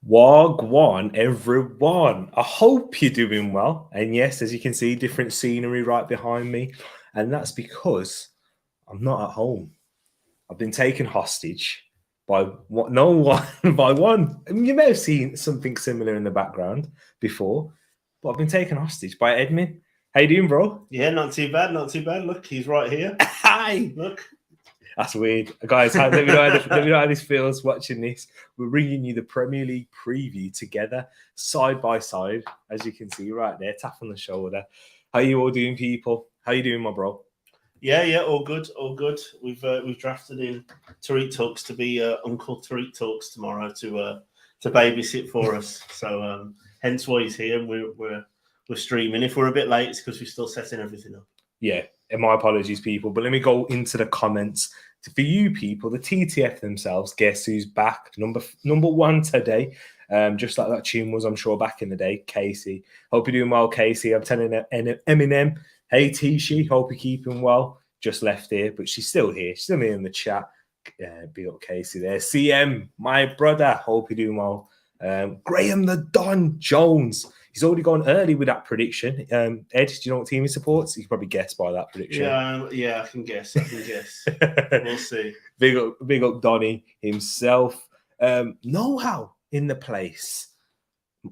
Wagwan, everyone. I hope you're doing well. And yes, as you can see, different scenery right behind me. And that's because I'm not at home. I've been taken hostage by what? No one, by one. I mean, you may have seen something similar in the background before, but I've been taken hostage by Edmin. How you doing, bro? Yeah, not too bad, not too bad. Look, he's right here. Hi. Look. That's weird. Guys, let me know how this feels watching this. We're bringing you the Premier League preview together, side by side, as you can see right there, tap on the shoulder. How you all doing, people? How you doing, my bro? Yeah, all good, all good. We've drafted in Tereak Talks to be Uncle Tereak Talks tomorrow to babysit for us. So hence why he's here. And we're streaming. If we're a bit late, it's because we're still setting everything up. Yeah, and my apologies, people. But let me go into the comments. For you people, the TTF themselves, guess who's back? Number one today. Just like that tune was, I'm sure, back in the day. Casey. Hope you're doing well, Casey. I'm telling Eminem, hey, Tishi, hope you're keeping well. Just left here, but she's still here. She's still here in the chat. Be up, Casey there. CM, my brother, hope you're doing well. Graham the Don Jones. He's already gone early with that prediction. Ed, do you know what team he supports? You can probably guess by that prediction. Yeah, I can guess. We'll see. Big up Donny himself. Know-how in the place.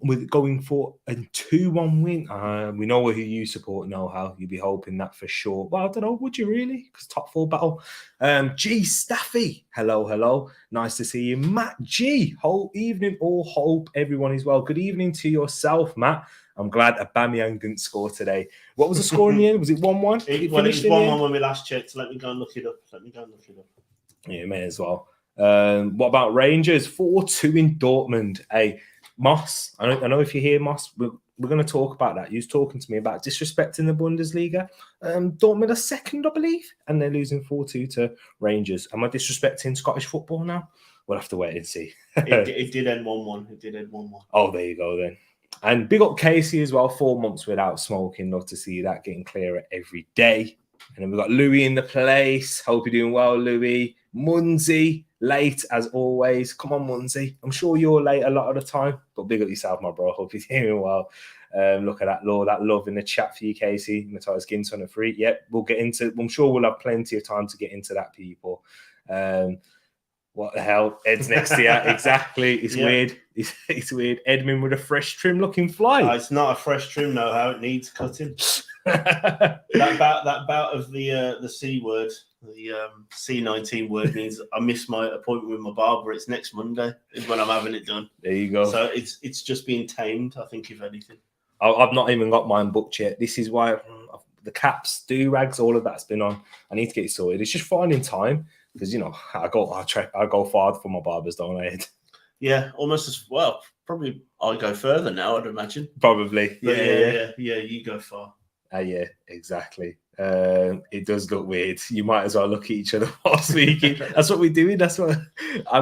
With going for a 2-1 win. We know who you support, Know-how. You'd be hoping that for sure. Well, I don't know. Would you really? Because top 4 battle. G Staffy. Hello. Nice to see you. Matt G. Whole evening. All hope everyone is well. Good evening to yourself, Matt. I'm glad Aubameyang didn't score today. What was the score in the end? Was it 1-1? It was 1-1 when we last checked. Let me go and look it up. Yeah, may as well. What about Rangers? 4-2 in Dortmund. Hey, Moss, I know if you hear Moss, we're going to talk about that. He was talking to me about disrespecting the Bundesliga. Dortmund are second, I believe, and they're losing 4-2 to Rangers. Am I disrespecting Scottish football now? We'll have to wait and see. It did end 1-1. Oh, there you go then. And big up Casey as well, 4 months without smoking. Love to see that getting clearer every day. And then we've got Louis in the place. Hope you're doing well, Louis. Munzi, late as always. Come on, Munzi. I'm sure you're late a lot of the time, but big up yourself, my bro. Hope you're doing well. Look at that love in the chat for you, Casey. Matthias Gins on a free. Yep, we'll get into. I'm sure we'll have plenty of time to get into that, people. What the hell? Ed's next to you. Exactly. It's weird. It's weird. Edmund with a fresh trim looking fly. It's not a fresh trim, no. How it needs cutting. that bout of the C word, the C19 word means I missed my appointment with my barber. It's next Monday is when I'm having it done. There you go. So it's just being tamed, I think, if anything. I've not even got mine booked yet. This is why the caps, do-rags, all of that's been on. I need to get it sorted. It's just finding time because, I go far for my barbers, don't I? Yeah, almost as well. Probably I'll go further now, I'd imagine. Probably. Yeah, you go far. Yeah, exactly. It does look weird. You might as well look at each other while speaking. That's what we're doing. That's what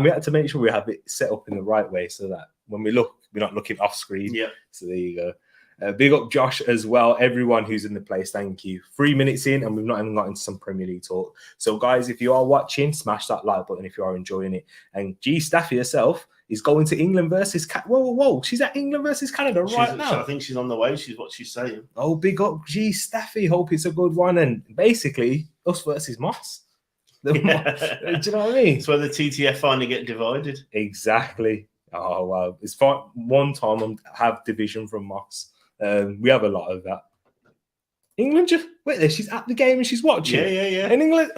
we had to make sure we have it set up in the right way so that when we look, we're not looking off screen. Yeah. So there you go. Big up Josh as well. Everyone who's in the place, thank you. 3 minutes in, and we've not even got into some Premier League talk. So, guys, if you are watching, smash that like button if you are enjoying it. And G Staffy herself is going to England versus Whoa! She's at England versus Canada now. I think she's on the way. She's what she's saying. Oh, big up G Staffy. Hope it's a good one. And basically, us versus Moss. Do you know what I mean? It's where the TTF finally get divided. Exactly. Oh wow! It's fine. One time I have division from Moss. We have a lot of that. England just wait there. She's at the game and she's watching. Yeah. In England.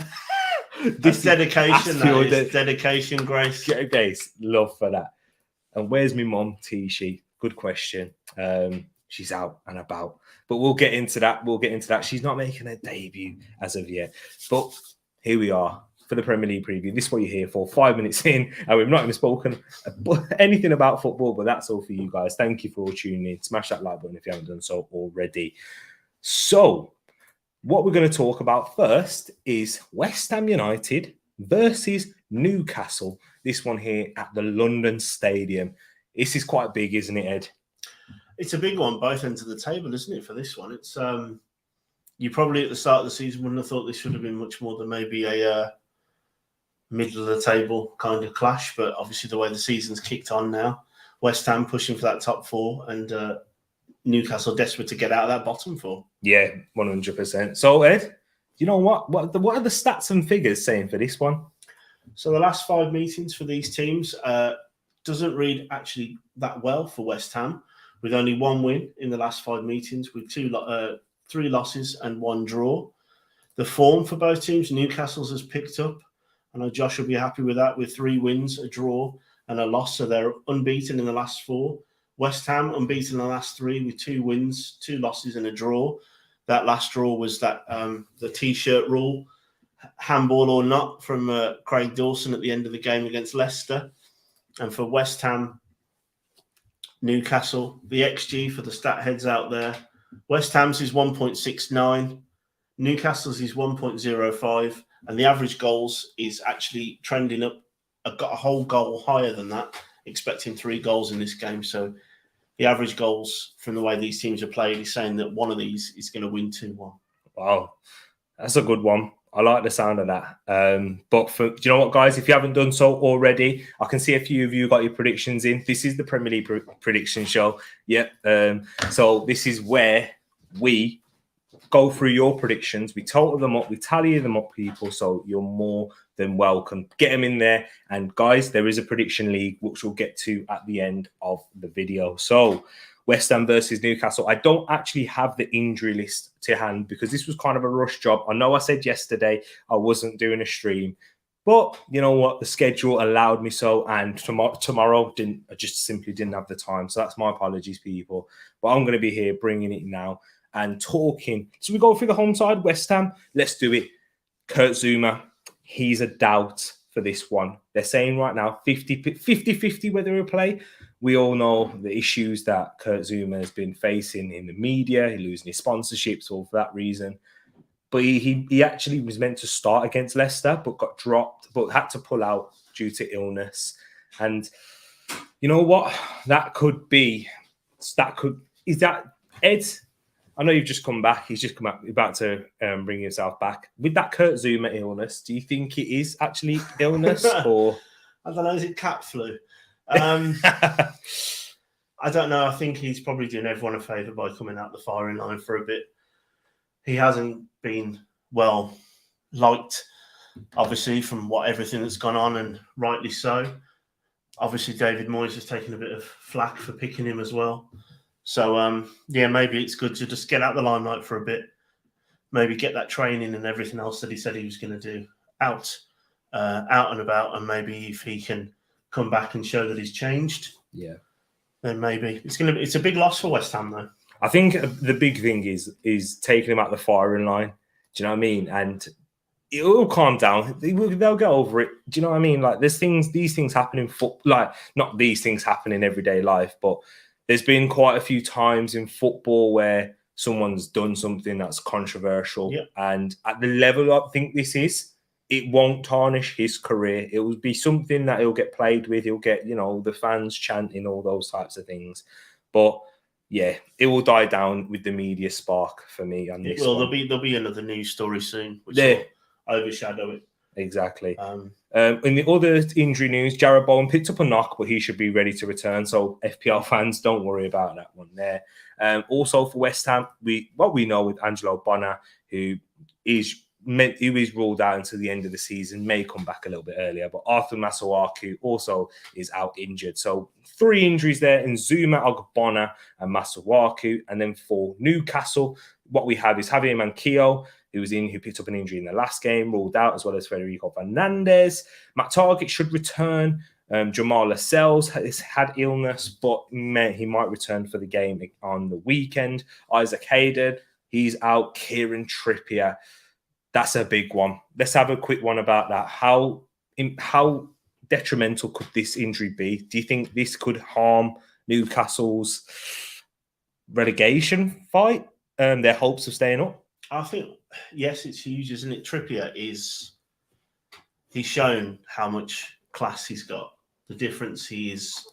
This dedication, dedication, Grace. Grace, love for that. And where's my mum, Tishi? Good question. She's out and about, but we'll get into that. She's not making her debut as of yet, but here we are for the Premier League preview. This is what you're here for. 5 minutes in, and we've not even spoken anything about football, but that's all for you guys. Thank you for all tuning in. Smash that like button if you haven't done so already. So, what we're going to talk about first is West Ham United versus Newcastle. This one here at the London Stadium. This is quite big, isn't it, Ed? It's a big one, both ends of the table, isn't it, for this one? It's you probably at the start of the season wouldn't have thought this should have been much more than maybe a middle of the table kind of clash, but obviously the way the season's kicked on now, West Ham pushing for that top 4 and Newcastle desperate to get out of that bottom 4. Yeah, 100%. So, Ed, you know what? What are the stats and figures saying for this one? So the last 5 meetings for these teams doesn't read actually that well for West Ham, with only 1 win in the last 5 meetings, with 3 losses and 1 draw. The form for both teams, Newcastle's has picked up. I know Josh will be happy with that, with 3 wins, a draw, and a loss. So they're unbeaten in the last 4. West Ham unbeaten in the last 3 with 2 wins, 2 losses, and a draw. That last draw was that the T-shirt rule, handball or not, from Craig Dawson at the end of the game against Leicester. And for West Ham, Newcastle, the XG for the stat heads out there, West Ham's is 1.69, Newcastle's is 1.05, and the average goals is actually trending up. I've got a whole goal higher than that, expecting 3 goals in this game. So the average goals from the way these teams are played is saying that one of these is going to win 2-1. Wow, that's a good one. I like the sound of that. But do you know what, guys? If you haven't done so already, I can see a few of you got your predictions in. This is the Premier League prediction show. Yep. So this is where we go through your predictions. We total them up. We tally them up, people. So you're more than welcome. Get them in there. And guys, there is a prediction league, which we'll get to at the end of the video. So West Ham versus Newcastle. I don't actually have the injury list to hand because this was kind of a rush job. I know I said yesterday I wasn't doing a stream, but you know what? The schedule allowed me so, and tomorrow I just simply didn't have the time. So that's my apologies, people. But I'm going to be here bringing it now and talking. So we go through the home side, West Ham. Let's do it. Kurt Zouma, he's a doubt for this one. They're saying right now 50-50 whether he'll play. We all know the issues that Kurt Zouma has been facing in the media. He's losing his sponsorships all for that reason. But he actually was meant to start against Leicester, but got dropped, but had to pull out due to illness. And you know what? Is that Ed? I know you've just come back. He's just come out, about to bring himself back. With that Kurt Zouma illness, do you think it is actually illness or? I don't know. Is it cat flu? I don't know. I think he's probably doing everyone a favour by coming out the firing line for a bit. He hasn't been well liked, obviously, from everything that's gone on, and rightly so. Obviously, David Moyes has taken a bit of flack for picking him as well. So, maybe it's good to just get out the limelight for a bit. Maybe get that training and everything else that he said he was going to do out and about, and maybe if he can come back and show that he's changed, then maybe it's a big loss for West Ham though. I think the big thing is taking him out the firing line. Do you know what I mean? And it will calm down. They'll get over it. Do you know what I mean? Like these things happen in football. Like not these things happen in everyday life, but there's been quite a few times in football where someone's done something that's controversial, and at the level I think this is, it won't tarnish his career. It will be something that he'll get played with. He'll get, the fans chanting, all those types of things. But yeah, it will die down with the media spark for me on this. Well, there'll be another news story soon, which will overshadow it. Exactly. In the other injury news, Jarrod Bowen picked up a knock, but he should be ready to return. So FPL fans, don't worry about that one there. Also for West Ham, what we know with Angelo Bonner, who is ruled out until the end of the season, may come back a little bit earlier. But Arthur Masuaku also is out injured. So 3 injuries there in Zouma, Ogbonna, and Masuaku. And then for Newcastle, what we have is Javier Manquillo, who picked up an injury in the last game, ruled out, as well as Federico Fernandez. Matt Targett should return. Jamal Lascelles has had illness, but he might return for the game on the weekend. Isaac Hayden, he's out. Kieran Trippier, that's a big one. Let's have a quick one about that. How detrimental could this injury be? Do you think this could harm Newcastle's relegation fight, their hopes of staying up? I think, yes, it's huge, isn't it? Trippier he's shown how much class he's got, the difference he is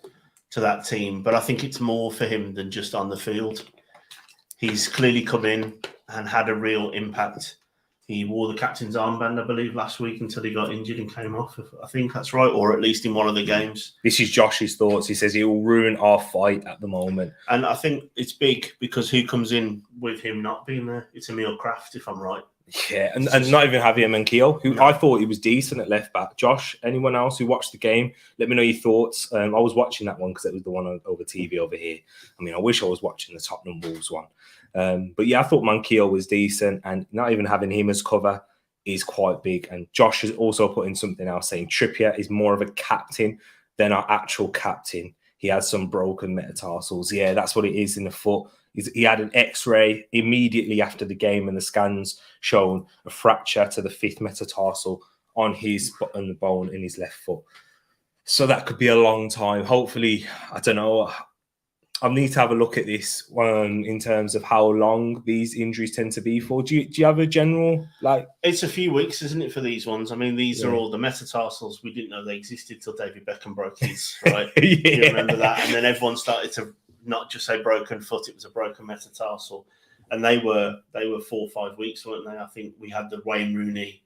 to that team. But I think it's more for him than just on the field. He's clearly come in and had a real impact He wore the captain's armband, I believe, last week until he got injured and came off. I think that's right, or at least in one of the games. This is Josh's thoughts. He says he will ruin our fight at the moment. And I think it's big because who comes in with him not being there? It's Emil Kraft, if I'm right. Yeah, and not even Javier Manquillo, who I thought he was decent at left back. Josh, anyone else who watched the game, let me know your thoughts. I was watching that one because it was the one over TV over here. I mean, I wish I was watching the Tottenham Wolves one. But yeah, I thought Manquillo was decent, and not even having him as cover is quite big. And Josh has also put in something else saying Trippier is more of a captain than our actual captain. He has some broken metatarsals. Yeah, that's what it is in the foot. He had an X-ray immediately after the game, and the scans shown a fracture to the 5th metatarsal on the bone in his left foot. So that could be a long time. Hopefully, I don't know. I need to have a look at this in terms of how long these injuries tend to be for. Do you have a general like? It's a few weeks, isn't it, for these ones? I mean, these are all the metatarsals. We didn't know they existed till David Beckham broke his, right? Yeah. You remember that? And then everyone started to not just say broken foot; it was a broken metatarsal, and they were 4 or 5 weeks, weren't they? I think we had the Wayne Rooney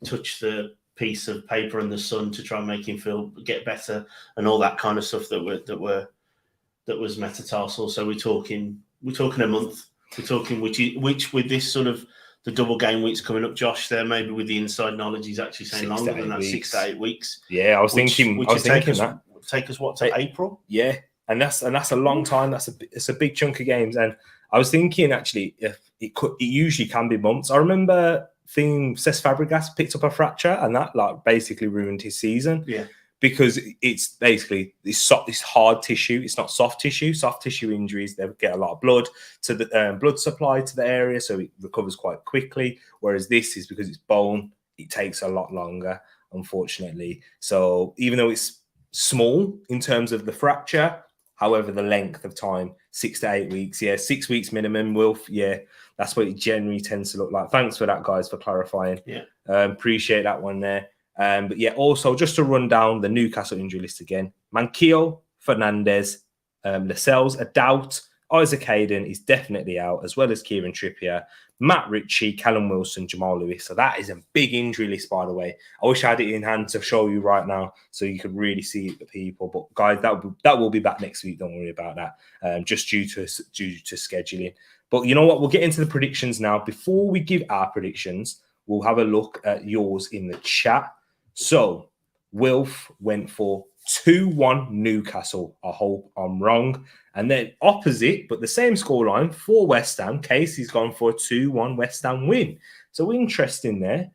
touch the piece of paper in the sun to try and make him get better, and all that kind of stuff that was metatarsal. So we're talking a month. We're talking which with this sort of the double game weeks coming up, Josh, there maybe with the inside knowledge, he's actually saying longer than that, 6 to 8 weeks. Yeah, I was thinking that take us what to April. Yeah, and that's a long time. It's a big chunk of games, and I was thinking actually if it usually can be months. I remember thinking Cesc Fabregas picked up a fracture, and that like basically ruined his season. Yeah. Because it's basically this hard tissue. It's not soft tissue. Soft tissue injuries, they get a lot of blood to the blood supply to the area, so it recovers quite quickly. Whereas this is because it's bone, it takes a lot longer, unfortunately. So even though it's small in terms of the fracture, however, the length of time, 6 to 8 weeks. Yeah, 6 weeks minimum, Wilf. Yeah, that's what it generally tends to look like. Thanks for that, guys, for clarifying. Yeah. Appreciate that one there. But yeah, also just to run down the Newcastle injury list again: Manquillo, Fernandes, Lascelles, a doubt. Isaac Hayden is definitely out, as well as Kieran Trippier, Matt Ritchie, Callum Wilson, Jamal Lewis. So that is a big injury list, by the way. I wish I had it in hand to show you right now so you could really see the people. But guys, that will be back next week. Don't worry about that. Just due to scheduling. But you know what? We'll get into the predictions now. Before we give our predictions, we'll have a look at yours in the chat. So, Wilf went for 2-1 Newcastle. I hope I'm wrong. And then opposite, but the same scoreline for West Ham. Casey's gone for a 2-1 West Ham win. So interesting there.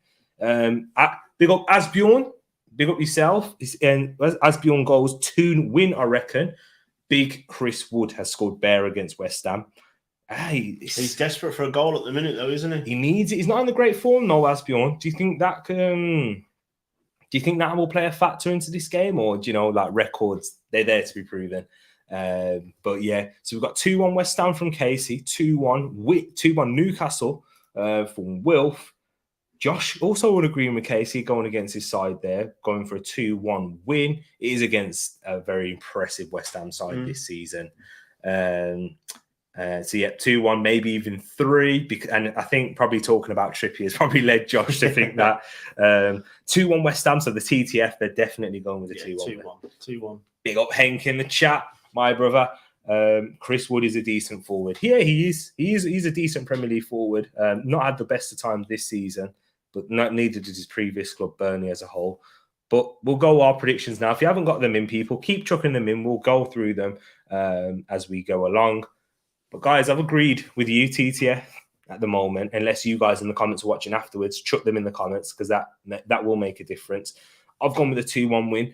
Big up Asbjorn. Big up yourself. And Asbjorn goes 2-win, I reckon. Big Chris Wood has scored bare against West Ham. Hey, he's desperate for a goal at the minute, though, isn't he? He needs it. He's not in the great form, no, Asbjorn. Do you think that can... Do you think that will play a factor into this game, or do you know, like records, they're there to be proven? But yeah, so we've got 2-1 West Ham from Casey, 2-1 Newcastle from Wilf. Josh also would agree with Casey going against his side there, going for a 2-1 win. It is against a very impressive West Ham side this season. So yeah, 2-1, maybe even 3, and I think probably talking about Trippier has probably led Josh to think that 2-1 West Ham. So the TTF, they're definitely going with the 2-1. 2-1. Big up Henk in the chat, my brother. Chris Wood is a decent forward. Yeah, he is. He's a decent Premier League forward. Not had the best of times this season, but neither did his previous club, Burnley, as a whole. But we'll go our predictions now. If you haven't got them in, people, keep chucking them in. We'll go through them as we go along. But guys, I've agreed with you, TTF, at the moment, unless you guys in the comments are watching afterwards, chuck them in the comments because that will make a difference. I've gone with a 2-1 win.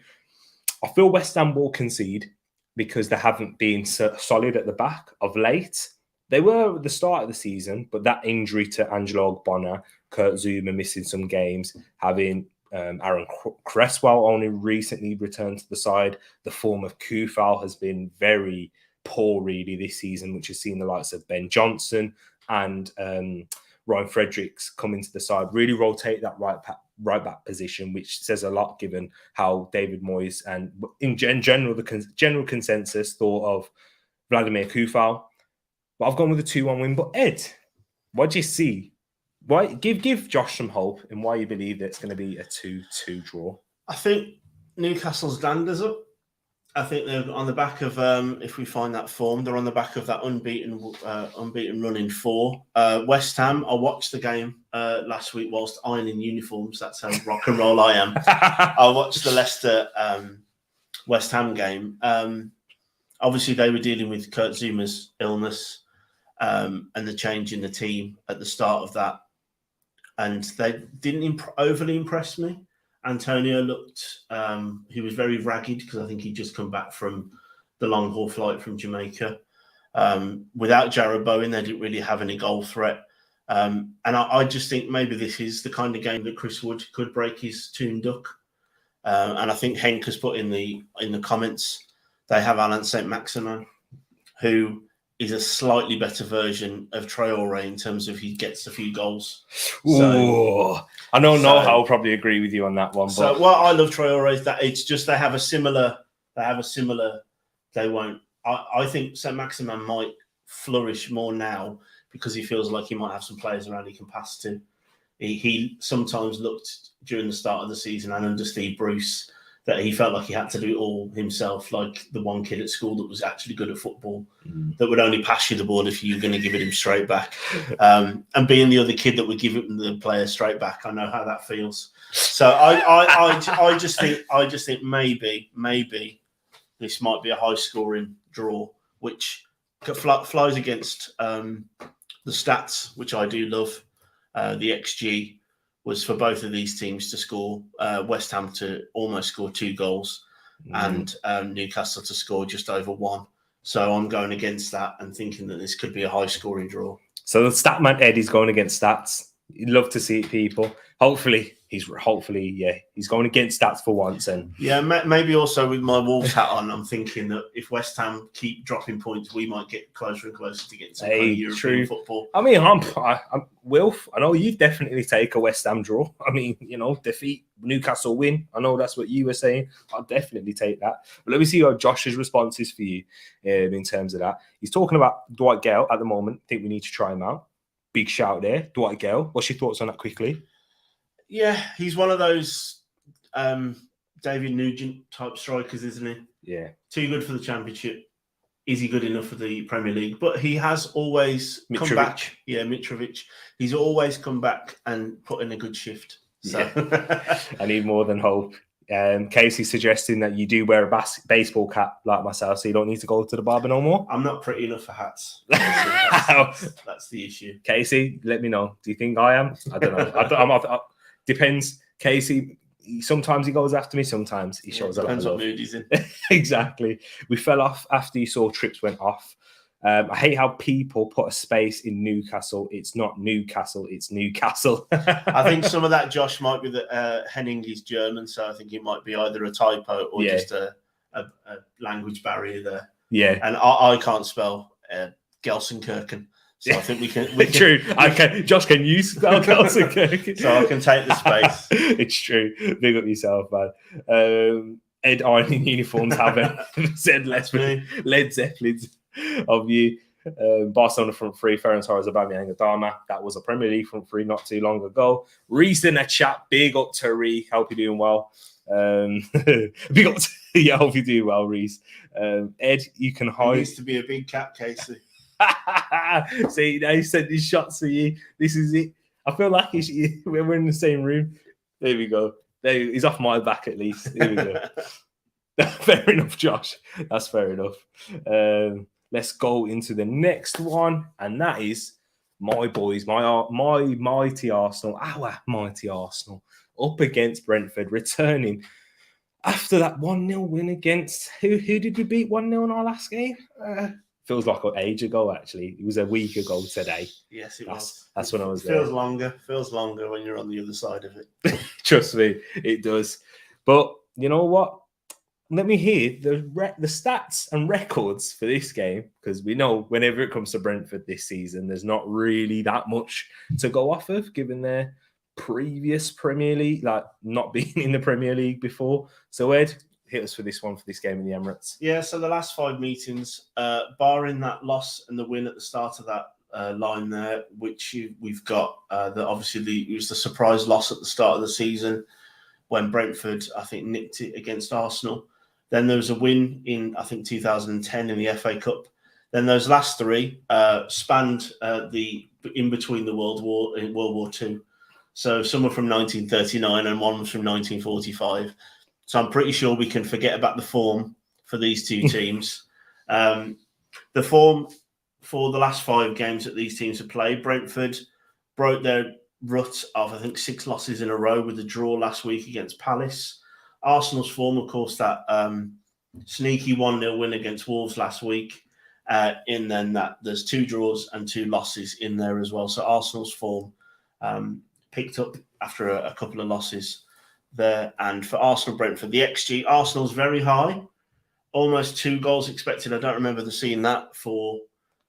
I feel West Ham will concede because they haven't been solid at the back of late. They were at the start of the season, but that injury to Angelo Ogbonna, Kurt Zuma missing some games, having Aaron Cresswell only recently returned to the side. The form of Kufal has been very poor really this season, which has seen the likes of Ben Johnson and Ryan Fredericks come into the side, really rotate that right back position, which says a lot given how David Moyes and in general the general consensus thought of Vladimir Kufal. But I've gone with a 2-1 win. But Ed, what do you see Why give Josh some hope and why you believe that it's going to be a 2-2 draw? I think Newcastle's danders up. I think they're on the back of, if we find that form, they're on the back of that unbeaten run in 4. West Ham, I watched the game last week whilst ironing uniforms. That's how rock and roll I am. I watched the Leicester West Ham game. Obviously, they were dealing with Kurt Zuma's illness and the change in the team at the start of that. And they didn't overly impress me. Antonio looked, he was very ragged because I think he'd just come back from the long haul flight from Jamaica. Without Jarrod Bowen, they didn't really have any goal threat. And I just think maybe this is the kind of game that Chris Wood could break his toon duck. And I think Henk has put in the comments, they have Alan Saint-Maximin, who is a slightly better version of Traore in terms of he gets a few goals. Ooh, I know I'll probably agree with you on that one. So what I love Traore is that it's just they won't. I think Saint-Maximin might flourish more now because he feels like he might have some players around he can pass to. He sometimes looked during the start of the season and under Steve Bruce that he felt like he had to do it all himself, like the one kid at school that was actually good at football, that would only pass you the ball if you were going to give it him straight back. And being the other kid that would give it the player straight back, I know how that feels. So I just think maybe this might be a high scoring draw, which flies against the stats, which I do love. The XG was for both of these teams to score, West Ham to almost score 2 goals and Newcastle to score just over 1. So I'm going against that and thinking that this could be a high-scoring draw. So the stat man Eddie's going against stats. You'd love to see it, people. Hopefully he's going against stats for once. And maybe also with my Wolves hat on, I'm thinking that if West Ham keep dropping points, we might get closer and closer to getting some kind of European football. I mean, I'm Wilf. I know you'd definitely take a West Ham draw. I mean, defeat Newcastle win. I know that's what you were saying. I'll definitely take that. But let me see how Josh's response is for you in terms of that. He's talking about Dwight Gale at the moment. I think we need to try him out. Big shout there, Dwight Gale. What's your thoughts on that quickly? Yeah, he's one of those David Nugent type strikers, isn't he? Yeah. Too good for the Championship. Is he good enough for the Premier League? But he has always come back. Yeah, Mitrovic. He's always come back and put in a good shift. So yeah. I need more than hope. Casey's suggesting that you do wear a baseball cap like myself, so you don't need to go to the barber no more. I'm not pretty enough for hats. That's the issue. Casey, let me know. Do you think I am? I don't know. Depends. Casey, sometimes he goes after me, sometimes he shows up. Depends what mood he's in. Exactly. We fell off after you saw Trips went off. I hate how people put a space in Newcastle. It's not Newcastle, it's Newcastle. I think some of that, Josh, might be that Henning is German, so I think it might be either a typo or just a language barrier there. Yeah. And I can't spell Gelsenkirchen. So I think we can. True. Josh, can you spell Gelsenkirchen? So I can take the space. It's true. Big up yourself, man. Ed ironing uniforms haven't said Led Zeppelin's of you. Barcelona front three, Ferran Torres, Aubameyang, Adama. That was a Premier League front three not too long ago. Reese in the chat. Big up Tereak. Hope you're doing well. Big up. I hope you're doing well, Reese. Ed, you can hide. It used to be a big cat, Casey. See, now he sent these shots for you. This is it. I feel like we're in the same room. There we go. He's off my back at least. There we go. Fair enough, Josh. That's fair enough. Let's go into the next one, and that is my boys, my mighty Arsenal, our mighty Arsenal, up against Brentford, returning after that 1-0 win against who did we beat 1-0 in our last game? Feels like an age ago, actually. It was a week ago today. Yes, it was. That's when I was there. Feels longer when you're on the other side of it. Trust me, it does. But you know what? Let me hear the stats and records for this game, because we know whenever it comes to Brentford this season, there's not really that much to go off of, given their previous Premier League, like not being in the Premier League before. So Ed, hit us for this one, for this game in the Emirates. Yeah, so the last 5 meetings, barring that loss and the win at the start of that line there, which we've got that obviously it was the surprise loss at the start of the season when Brentford, I think, nicked it against Arsenal. Then there was a win in, I think, 2010 in the FA Cup. Then those last three spanned in between the World War II. So some were from 1939 and one was from 1945. So I'm pretty sure we can forget about the form for these two teams. The form for the last 5 games that these teams have played, Brentford broke their rut of, I think, 6 losses in a row with a draw last week against Palace. Arsenal's form, of course, that sneaky 1-0 win against Wolves last week. And then that there's 2 draws and 2 losses in there as well. So Arsenal's form picked up after a couple of losses there. And for Arsenal-Brentford, the XG, Arsenal's very high, almost 2 goals expected. I don't remember seeing that for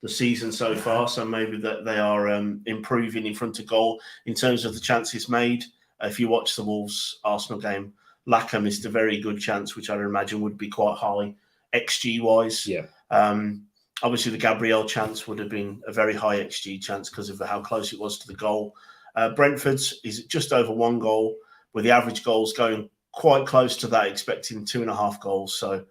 the season so far. So maybe that they are improving in front of goal in terms of the chances made. If you watch the Wolves-Arsenal game, Laka missed a very good chance, which I'd imagine would be quite high XG-wise. Yeah. Obviously, the Gabriel chance would have been a very high XG chance because of how close it was to the goal. Brentford's is just over 1 goal, with the average goals going quite close to that, expecting 2.5 goals. So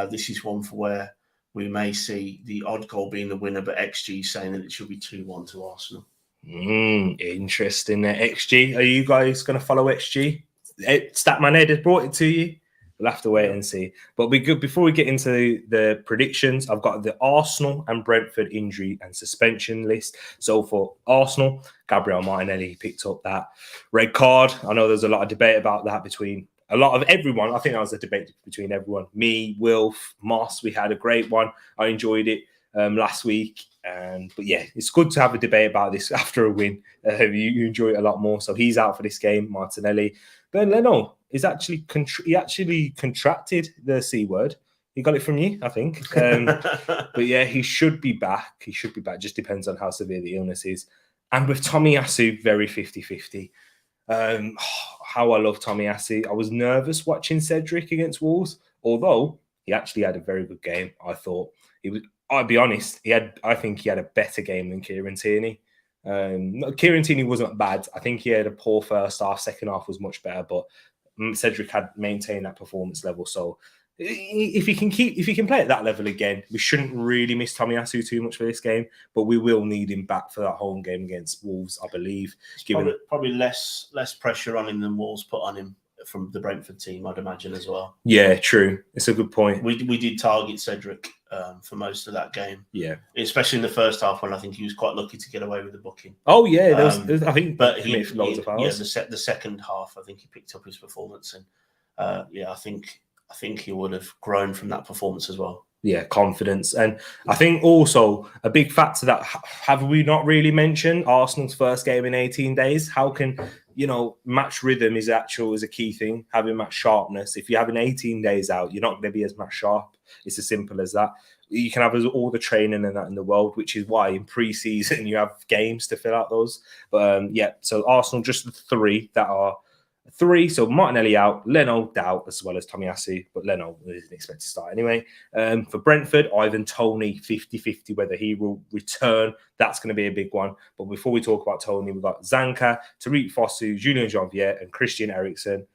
this is one for where we may see the odd goal being the winner, but XG saying that it should be 2-1 to Arsenal. Interesting. XG. Are you guys going to follow XG? Statman Ed has brought it to you. We'll have to wait and see. But we good before we get into the predictions. I've got the Arsenal and Brentford injury and suspension list. So for Arsenal, Gabriel Martinelli picked up that red card. I know there's a lot of debate about that between a lot of everyone. I think that was a debate between everyone. Me, Wilf, Moss. We had a great one. I enjoyed it last week. But yeah, it's good to have a debate about this after a win. You enjoy it a lot more. So he's out for this game, Martinelli. Ben Leno is actually he actually contracted the C word. He got it from you, I think. But yeah, he should be back. He should be back. Just depends on how severe the illness is. And with Tomiyasu, very 50-50. How I love Tomiyasu. I was nervous watching Cedric against Wolves, although he actually had a very good game. I thought he was. I'll be honest. I think he had a better game than Kieran Tierney. Kieran Tierney wasn't bad. I think he had a poor first half. Second half was much better, but Cedric had maintained that performance level. So if he can play at that level again, we shouldn't really miss Tomiyasu too much for this game, but we will need him back for that home game against Wolves, I believe. Probably less pressure on him than Wolves put on him from the Brentford team, I'd imagine as well. Yeah, true. It's a good point. We did target Cedric for most of that game. Yeah, especially in the first half when I think he was quite lucky to get away with the booking. Oh yeah, there was I think, but he made loads of fouls. Yeah, the second half I think he picked up his performance, and I think he would have grown from that performance as well. Yeah, confidence. And I think also a big factor that have we not really mentioned Arsenal's first game in 18 days. How can, match rhythm is a key thing, having match sharpness. If you're having 18 days out, you're not going to be as match sharp. It's as simple as that. You can have all the training and that in the world, which is why in pre-season you have games to fill out those. But so Arsenal, just the 3 that are 3, so Martinelli out, Leno out, as well as Tomiyasu, but Leno isn't expected to start anyway. For Brentford, Ivan Toney, 50-50, whether he will return. That's going to be a big one. But before we talk about Toney, we've got Zanka, Tariq Fosu, Julian Janvier, and Christian Eriksen.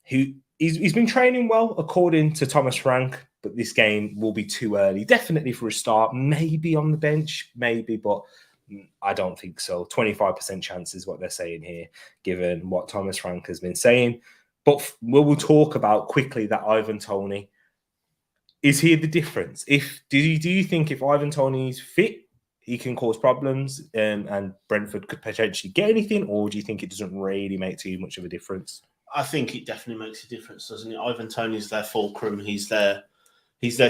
He's been training well, according to Thomas Frank, but this game will be too early. Definitely for a start, maybe on the bench, maybe, but I don't think so. 25% chance is what they're saying here, given what Thomas Frank has been saying. But we'll talk about quickly that Ivan Toney. Is he the difference? Do you think if Ivan Toney's fit, he can cause problems and Brentford could potentially get anything, or do you think it doesn't really make too much of a difference? I think it definitely makes a difference, doesn't it? Ivan Toney's their fulcrum. He's their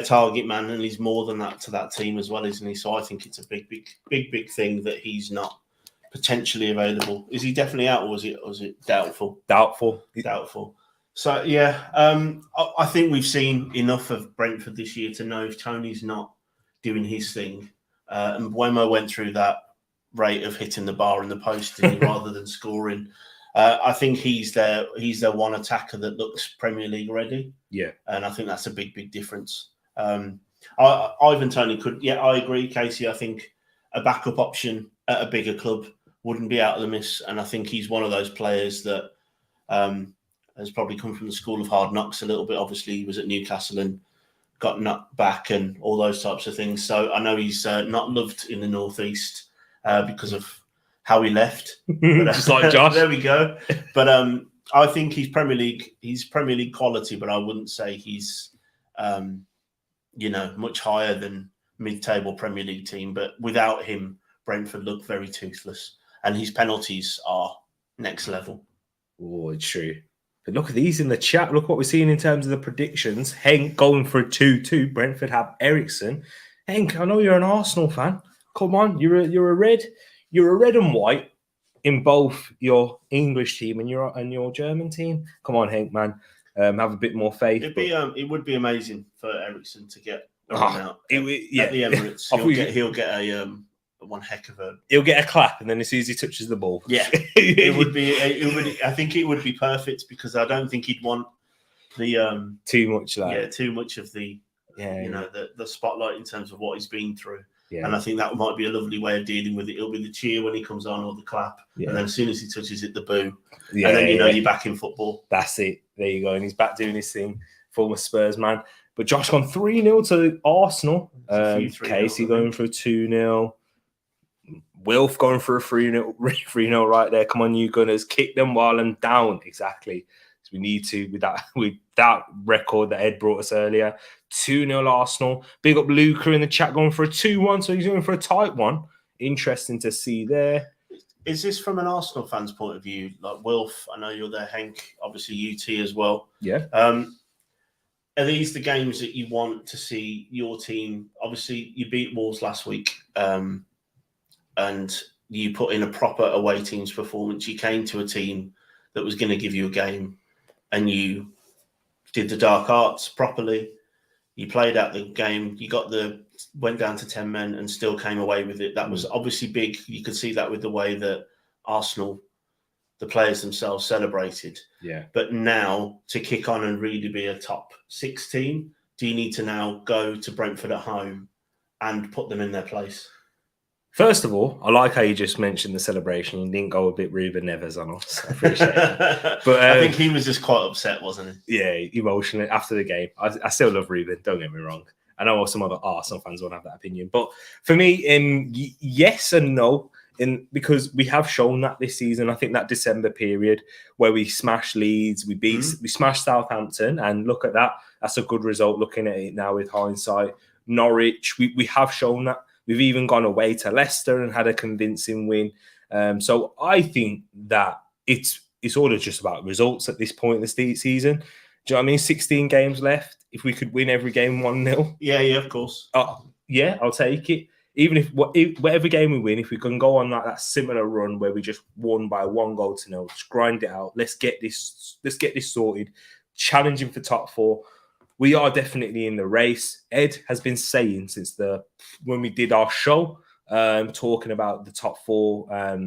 target man, and he's more than that to that team as well, isn't he? So I think it's a big thing that he's not potentially available. Is he definitely out, or was it doubtful? Doubtful. So yeah, I think we've seen enough of Brentford this year to know if Toney's not doing his thing. And Wemo went through that rate of hitting the bar and the post rather than scoring. I think he's their one attacker that looks Premier League ready. Yeah, and I think that's a big difference. Ivan Toney could. Yeah, I agree, Casey. I think a backup option at a bigger club wouldn't be out of the miss. And I think he's one of those players that has probably come from the school of hard knocks a little bit. Obviously, he was at Newcastle and got knocked back and all those types of things. So I know he's not loved in the Northeast because of how he left. But, Just like Josh. There we go. But I think he's Premier League quality, but I wouldn't say he's much higher than mid-table Premier League team. But without him, Brentford look very toothless, and his penalties are next level. Oh, it's true. But look at these in the chat. Look what we're seeing in terms of the predictions. Henk going for a 2-2. Brentford have Ericsson. Henk, I know you're an Arsenal fan. Come on, you're a red and white in both your English team and your German team. Come on, Henk, man. Have a bit more faith. It would be amazing for Ericsson to get a run out at the Emirates. He'll get a one heck of a. He'll get a clap, and then as soon as he touches the ball, yeah, it would be. I think it would be perfect because I don't think he'd want the too much of the the spotlight in terms of what he's been through. Yeah. And I think that might be a lovely way of dealing with it. It'll be the cheer when he comes on or the clap, and then as soon as he touches it, the boo, and then you're back in football. That's it. There you go, and he's back doing his thing. Former Spurs man. But Josh gone 3-0 to Arsenal. Casey going for a 2-0. Wilf going for a 3-0 right there. Come on, you Gunners. Kick them while I'm down. Exactly. So we need to, with that record that Ed brought us earlier. 2-0 Arsenal. Big up Luca in the chat going for a 2-1. So he's going for a tight one. Interesting to see there. Is this from an Arsenal fan's point of view? Like Wilf, I know you're there, Hank, obviously UT as well. Yeah. Are these the games that you want to see your team? Obviously, you beat Wolves last week. And you put in a proper away team's performance. You came to a team that was going to give you a game, and you did the dark arts properly. You played out the game. You went down to 10 men and still came away with it. That was obviously big. You could see that with the way that Arsenal, the players themselves, celebrated. Yeah. But now to kick on and really be a top 6 team, do you need to now go to Brentford at home and put them in their place? First of all, I like how you just mentioned the celebration. You didn't go a bit Ruben Neves on us. I appreciate it. But I think he was just quite upset, wasn't he? Yeah, emotionally after the game. I still love Ruben, don't get me wrong. I know some other Arsenal fans won't have that opinion. But for me, yes and no. Because we have shown that this season. I think that December period where we smashed Leeds, we smashed Southampton, and look at that. That's a good result looking at it now with hindsight. Norwich, we have shown that. We've even gone away to Leicester and had a convincing win. So I think that it's all just about results at this point in the season. Do you know what I mean? 16 games left. If we could win every game 1-0. Yeah, of course. Yeah, I'll take it. Even if whatever game we win, if we can go on that similar run where we just won by 1-0, just grind it out. Let's get this sorted. Challenging for top 4. We are definitely in the race. Ed has been saying since when we did our show, talking about the top 4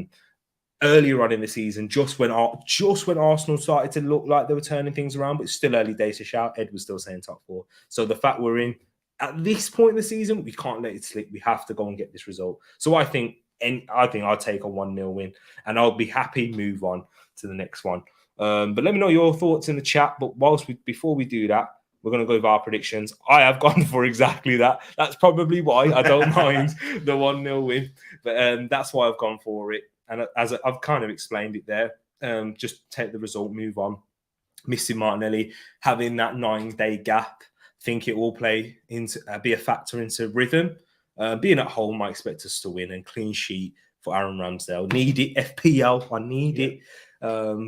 earlier on in the season, just when Arsenal started to look like they were turning things around, but it's still early days to shout. Ed was still saying top 4. So the fact we're in at this point in the season, we can't let it slip. We have to go and get this result. So I think I'll take a 1-0 win, and I'll be happy. Move on to the next one. But let me know your thoughts in the chat. But before we do that, we're going to go with our predictions. I have gone for exactly that. That's probably why I don't mind the 1-0 win. But that's why I've gone for it. And as I've kind of explained it there, just take the result, move on. Missing Martinelli, having that 9-day gap, I think it will be a factor into rhythm. Being at home, I expect us to win, and clean sheet for Aaron Ramsdale. Need it, FPL, I need it.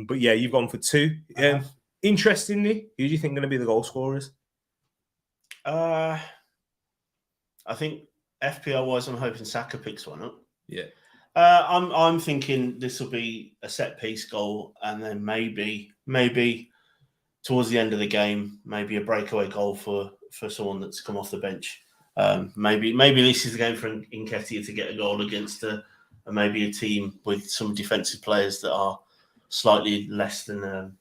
But yeah, you've gone for 2. Interestingly, who do you think are going to be the goal scorers? I think FPL-wise, I'm hoping Saka picks one up. Yeah. I'm thinking this will be a set-piece goal, and then maybe towards the end of the game, maybe a breakaway goal for someone that's come off the bench. Maybe this is the game for Nketiah to get a goal against maybe a team with some defensive players that are slightly less than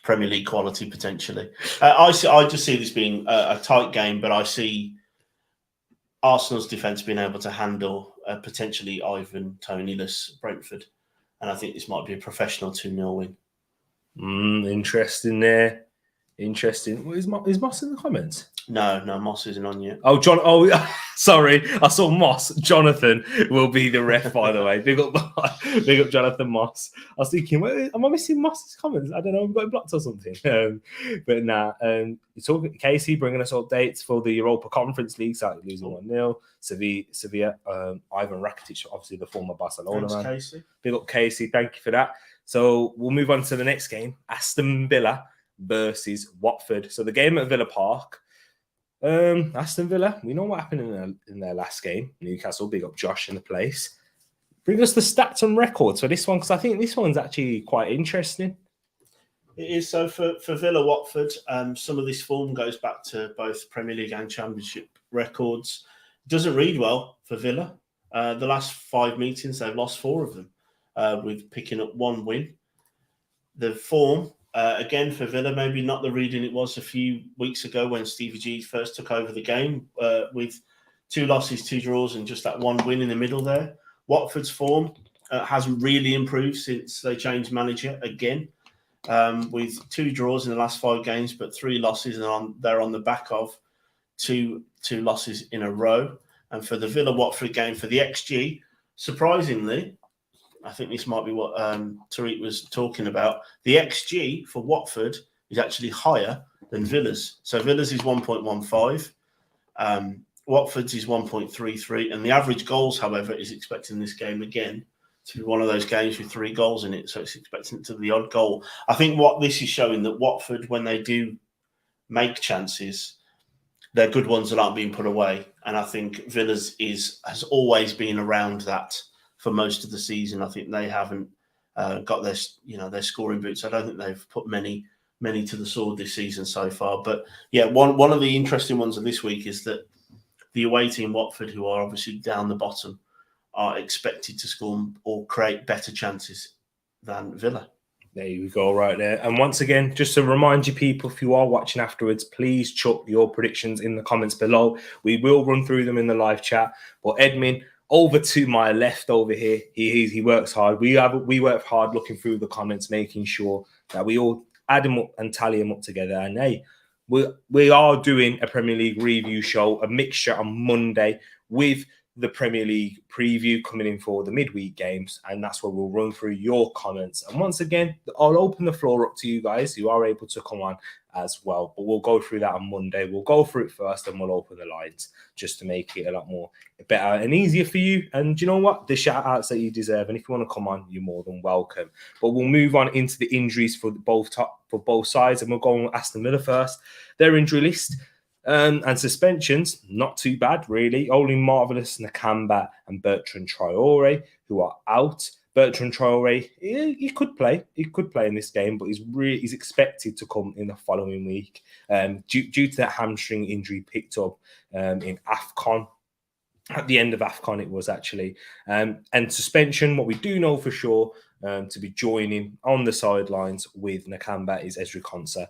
Premier League quality potentially. I just see this being a tight game, but I Arsenal's defence being able to handle potentially Ivan Toney-less Brentford. And I think this might be a professional 2-0 win. Interesting there. Interesting. Is Moss in the comments? No, Moss isn't on yet. Oh, John. Oh, sorry. I saw Moss. Jonathan will be the ref, by the way. Big up Jonathan Moss. I was thinking, am I missing Moss's comments? I don't know. I've got him blocked or something. But nah. You're talking Casey bringing us updates for the Europa Conference League. So losing 1-0. Sevilla. Ivan Rakitic, obviously the former Barcelona man. Casey. Big up Casey. Thank you for that. So we'll move on to the next game. Aston Villa versus Watford. So the game at Villa Park. Aston Villa, we know what happened in their last game. Newcastle, big up Josh in the place. Bring us the stats and records for this one, because I think this one's actually quite interesting. It is. So for Villa Watford, some of this form goes back to both Premier League and Championship records. Doesn't read well for Villa. The last 5 meetings, they've lost 4 of them, with picking up 1 win. The form, again, for Villa, maybe not the reading it was a few weeks ago when Stevie G first took over the game, with 2 losses, 2 draws, and just that 1 win in the middle there. Watford's form hasn't really improved since they changed manager again, with 2 draws in the last 5 games, but 3 losses, and they're on the back of two losses in a row. And for the Villa-Watford game, for the XG, surprisingly, I think this might be what Tereak was talking about. The XG for Watford is actually higher than Villa's. So Villa's is 1.15. Watford's is 1.33. And the average goals, however, is expecting this game again to be one of those games with 3 goals in it. So it's expecting it to be the odd goal. I think what this is showing that Watford, when they do make chances, they're good ones that aren't being put away. And I think Villa's has always been around that for most of the season. I think they haven't got their scoring boots. I don't think they've put many to the sword this season so far. But yeah, one of the interesting ones of this week is that the away team Watford, who are obviously down the bottom, are expected to score or create better chances than Villa. There you go, right there. And once again, just to remind you people, if you are watching afterwards, please chuck your predictions in the comments below. We will run through them in the live chat. But Edmin, over to my left over here, he works hard. We work hard looking through the comments, making sure that we all add them up and tally them up together. And hey, we are doing a Premier League review show, a mixture on Monday with the Premier League preview coming in for the midweek games, and that's where we'll run through your comments. And once again, I'll open the floor up to you guys. You are able to come on as well, but we'll go through that on Monday. We'll go through it first, and we'll open the lines just to make it a lot more better and easier for you. And you know what? The shout outs that you deserve. And if you want to come on, you're more than welcome. But we'll move on into the injuries for both sides, and we'll go on Aston Villa first. Their injury list. And suspensions, not too bad, really. Only Marvellous Nakamba and Bertrand Traore, who are out. Bertrand Traore, he could play. He could play in this game, but he's expected to come in the following week due to that hamstring injury picked up in AFCON. At the end of AFCON, it was actually. And suspension, what we do know for sure, to be joining on the sidelines with Nakamba is Ezri Konsa,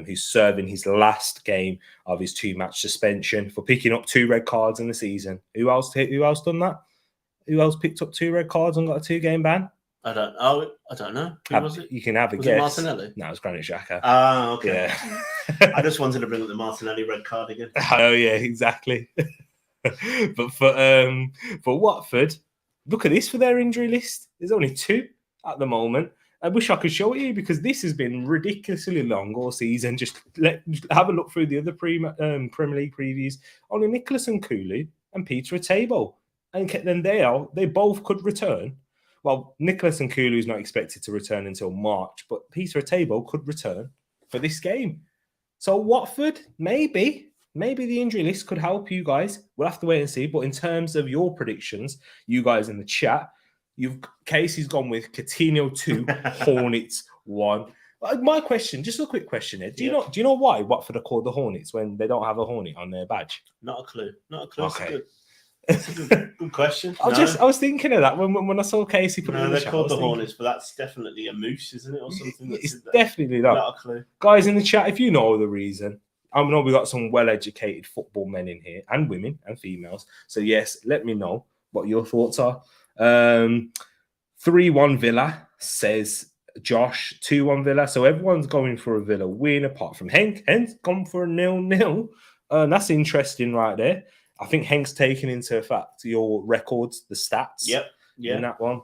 who's serving his last game of his 2-match suspension for picking up 2 red cards in the season. Who else done that? Who else picked up 2 red cards and got a 2-game ban? I don't know. Who was it? You can have a was guess. It Martinelli? No, it was Granit Xhaka. Ah, okay. Yeah. I just wanted to bring up the Martinelli red card again. Oh yeah, exactly. But for Watford, look at this for their injury list. There's only 2 at the moment. I wish I could show it you because this has been ridiculously long all season. Just have a look through the other Premier League previews. Only Nicholas Nkulu and Peter Atebo. And then they both could return. Well, Nicholas Nkulu is not expected to return until March, but Peter Atebo could return for this game. So Watford, maybe the injury list could help you guys. We'll have to wait and see. But in terms of your predictions, you guys in the chat, Casey's gone with Coutinho 2, Hornets 1. My question, just a quick question here. Do you know why Watford are called the Hornets when they don't have a Hornet on their badge? Not a clue. Okay. That's a good question. I was thinking of that when I saw Casey put it in the chat. They're called the Hornets, but that's definitely a moose, isn't it? Or something. It's definitely not a clue. Guys in the chat, if you know the reason, I know we got some well-educated football men in here, and women and females. So yes, let me know what your thoughts are. 3-1 Villa, says Josh. 2-1 Villa. So everyone's going for a Villa win, apart from Henk. Henk's gone for a 0-0. That's interesting right there. I think Henk's taken into effect your records, the stats in that one.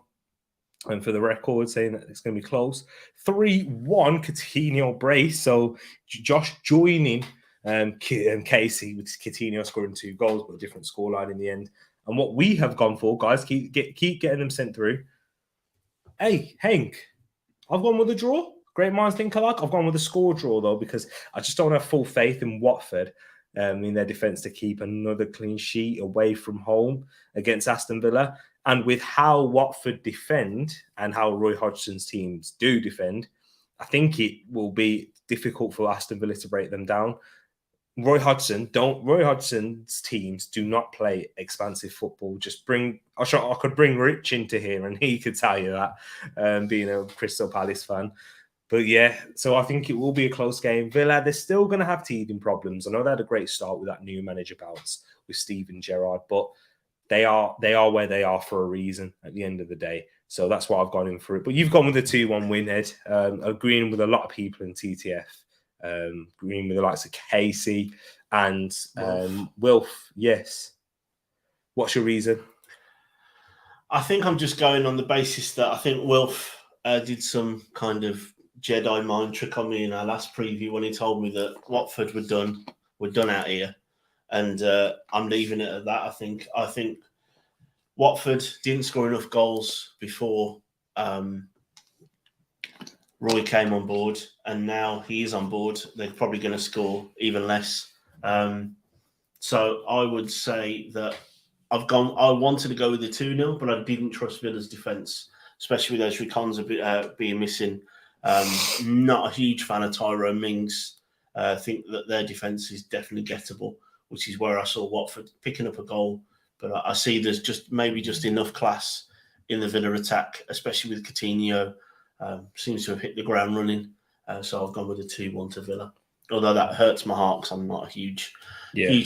And for the record, saying that it's going to be close. 3-1 Coutinho brace. So Josh joining Casey with Coutinho scoring 2 goals, but a different scoreline in the end. And what we have gone for, guys, keep getting them sent through. Hey, Henk, I've gone with a draw. Great minds think alike. I've gone with a score draw, though, because I just don't have full faith in Watford in their defence to keep another clean sheet away from home against Aston Villa. And with how Watford defend and how Roy Hodgson's teams do defend, I think it will be difficult for Aston Villa to break them down. Roy Hodgson's teams do not play expansive football. I could bring Rich into here and he could tell you that, being a Crystal Palace fan. But yeah, so I think it will be a close game. Villa, they're still going to have teething problems. I know they had a great start with that new manager bounce with Steven Gerrard, but they are where they are for a reason at the end of the day. So that's why I've gone in for it. But you've gone with a 2-1 win, Ed. Agreeing with a lot of people in TTF. Agreeing with the likes of Casey and Wilf. Yes. What's your reason? I think I'm just going on the basis that I think Wilf did some kind of Jedi mind trick on me in our last preview when he told me that Watford were done out here. And I'm leaving it at that. I think Watford didn't score enough goals before Roy came on board, and now he is on board. They're probably going to score even less. So I would say that I wanted to go with the 2-0, but I didn't trust Villa's defence, especially with those Ricons being missing. Not a huge fan of Tyrone Mings. I think that their defence is definitely gettable, which is where I saw Watford picking up a goal. But I see there's just enough class in the Villa attack, especially with Coutinho. Seems to have hit the ground running. So I've gone with a 2-1 to Villa. Although that hurts my heart because I'm not a huge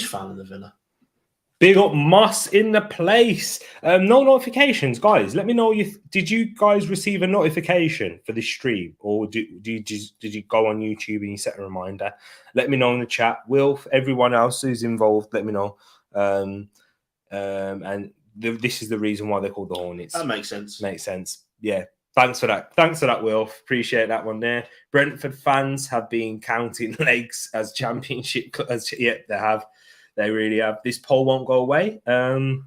fan of the Villa. Big up Moss in the place. No notifications, guys. Let me know. Did you guys receive a notification for this stream, or did you go on YouTube and you set a reminder? Let me know in the chat. Wilf, everyone else who's involved, let me know. This is the reason why they're called the Hornets. That makes sense. Makes sense. Yeah. Thanks for that, Wilf. Appreciate that one there. Brentford fans have been counting legs as championship. They have. They really have. This poll won't go away. Well,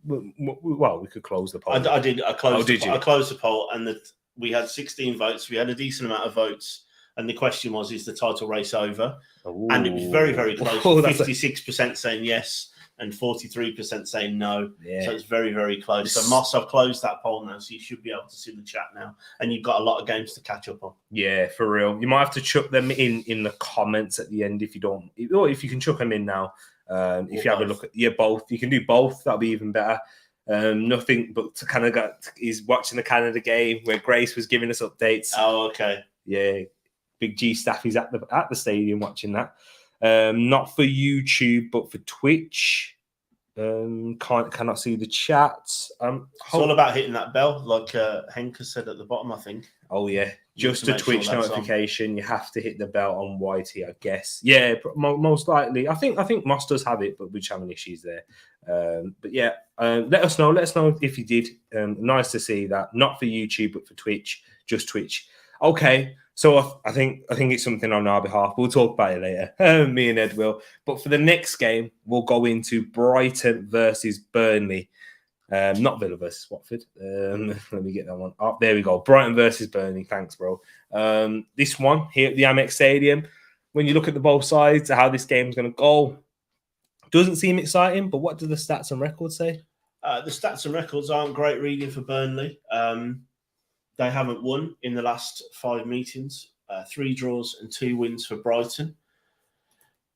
we could close the poll. I did. I closed the poll, and we had 16 votes. We had a decent amount of votes, and the question was, is the title race over? Ooh. And it was very, very close. 56% saying yes, and 43% saying no. Yeah. So it's very, very close. So Moss, I've closed that poll now, so you should be able to see the chat now. And you've got a lot of games to catch up on. Yeah, for real. You might have to chuck them in the comments at the end if you don't. Or if you can chuck them in now. If you have a look at both. You can do both. That'll be even better. Nothing but to kind of is watching the Canada game where Grace was giving us updates. Oh, okay. Yeah. Big G staff is at the stadium watching that. Not for YouTube, but for Twitch. Cannot see the chat. It's all about hitting that bell, like Henker said at the bottom, I think. Oh yeah, just a Twitch notification. You have to hit the bell on YT, I guess. Yeah, most likely. I think Moss does have it, but we're just having issues there. But yeah, let us know. Let us know if you did. Nice to see that. Not for YouTube, but for Twitch. Just Twitch. Okay. So I think it's something on our behalf. We'll talk about it later. Me and Ed will. But for the next game, we'll go into Brighton versus Burnley. Not Villa versus Watford. Let me get that one up. There we go. Brighton versus Burnley. Thanks, bro. This one here at the Amex Stadium, when you look at the both sides, how this game's going to go, doesn't seem exciting. But what do the stats and records say? The stats and records aren't great reading for Burnley. They haven't won in the last 5 meetings, 3 draws and 2 wins for Brighton.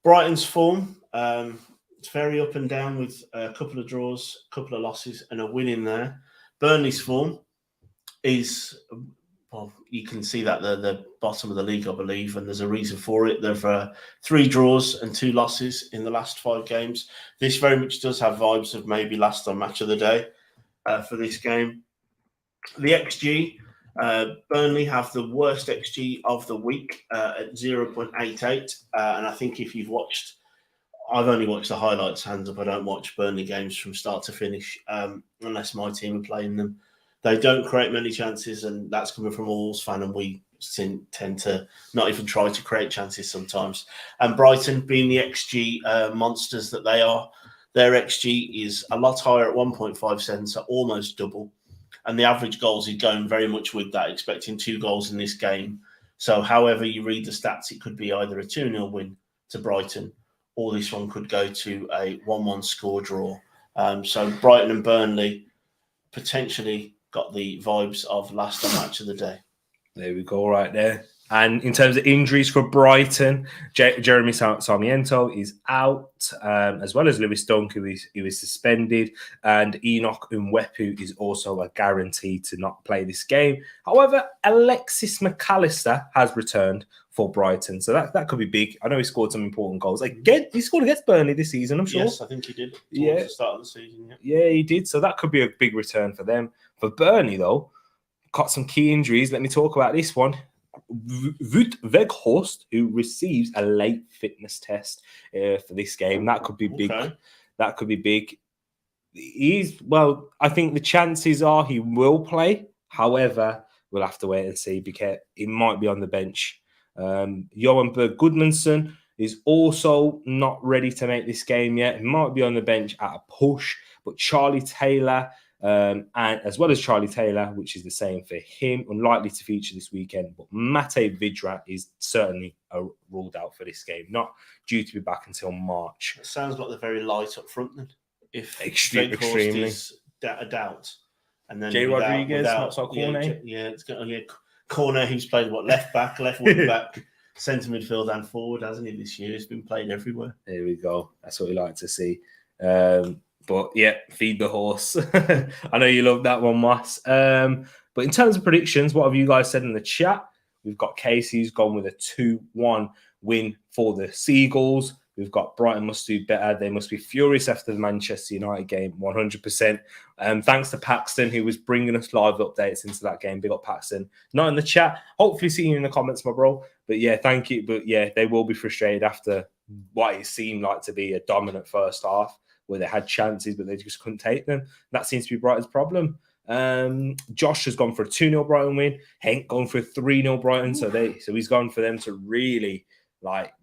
Brighton's form, it's very up and down with a couple of draws, a couple of losses and a win in there. Burnley's form is well, you can see that they're the bottom of the league, I believe, and there's a reason for it. They've 3 draws and 2 losses in the last 5 games. This very much does have vibes of maybe last on Match of the Day for this game. The XG, Burnley have the worst XG of the week at 0.88. And I think if you've watched, I've only watched the highlights, hands up. I don't watch Burnley games from start to finish unless my team are playing them. They don't create many chances, and that's coming from a Wolves fan, and we tend to not even try to create chances sometimes. And Brighton, being the XG monsters that they are, their XG is a lot higher at 1.57, so almost double. And the average goals is going very much with that, expecting 2 goals in this game. So however you read the stats, it could be either a 2-0 win to Brighton, or this one could go to a 1-1 score draw. So Brighton and Burnley potentially got the vibes of last Match of the Day. There we go, right there. And in terms of injuries for Brighton, Jeremy Sarmiento is out, as well as Lewis Dunk, who is suspended, and Enoch Nwepu is also a guarantee to not play this game. However, Alexis McAllister has returned for Brighton, so that could be big. I know he scored some important goals. He scored against Burnley this season, I'm sure. Yes, I think he did. Yeah, the start of the season. Yeah, he did. So that could be a big return for them. For Burnley, though, got some key injuries. Let me talk about this one. Wout Weghorst, who receives a late fitness test for this game. That could be big. Okay. That could be big. I think the chances are he will play. However, we'll have to wait and see because he might be on the bench. Johan Berg Gudmundsson is also not ready to make this game yet. He might be on the bench at a push, but Charlie Taylor, and as well as Charlie Taylor, which is the same for him, unlikely to feature this weekend. But Mate Vidra is certainly ruled out for this game, not due to be back until March. It sounds like they're very light up front then. If extremely is a doubt, and then Jay Rodriguez, not so Cornet. It's got Cornet, who's played left back, left wing back, centre midfield, and forward, hasn't he? This year, he's been played everywhere. There we go. That's what we like to see. But yeah, feed the horse. I know you love that one, Moss. But in terms of predictions, what have you guys said in the chat? We've got Casey who's gone with a 2-1 win for the Seagulls. We've got Brighton must do better. They must be furious after the Manchester United game, 100%. Thanks to Paxton, who was bringing us live updates into that game. Big up, Paxton. Not in the chat. Hopefully seeing you in the comments, my bro. But yeah, thank you. But yeah, they will be frustrated after what it seemed like to be a dominant first half, where they had chances, but they just couldn't take them. That seems to be Brighton's problem. Josh has gone for a 2-0 Brighton win. Hank gone for a 3-0 Brighton. So he's gone for them to really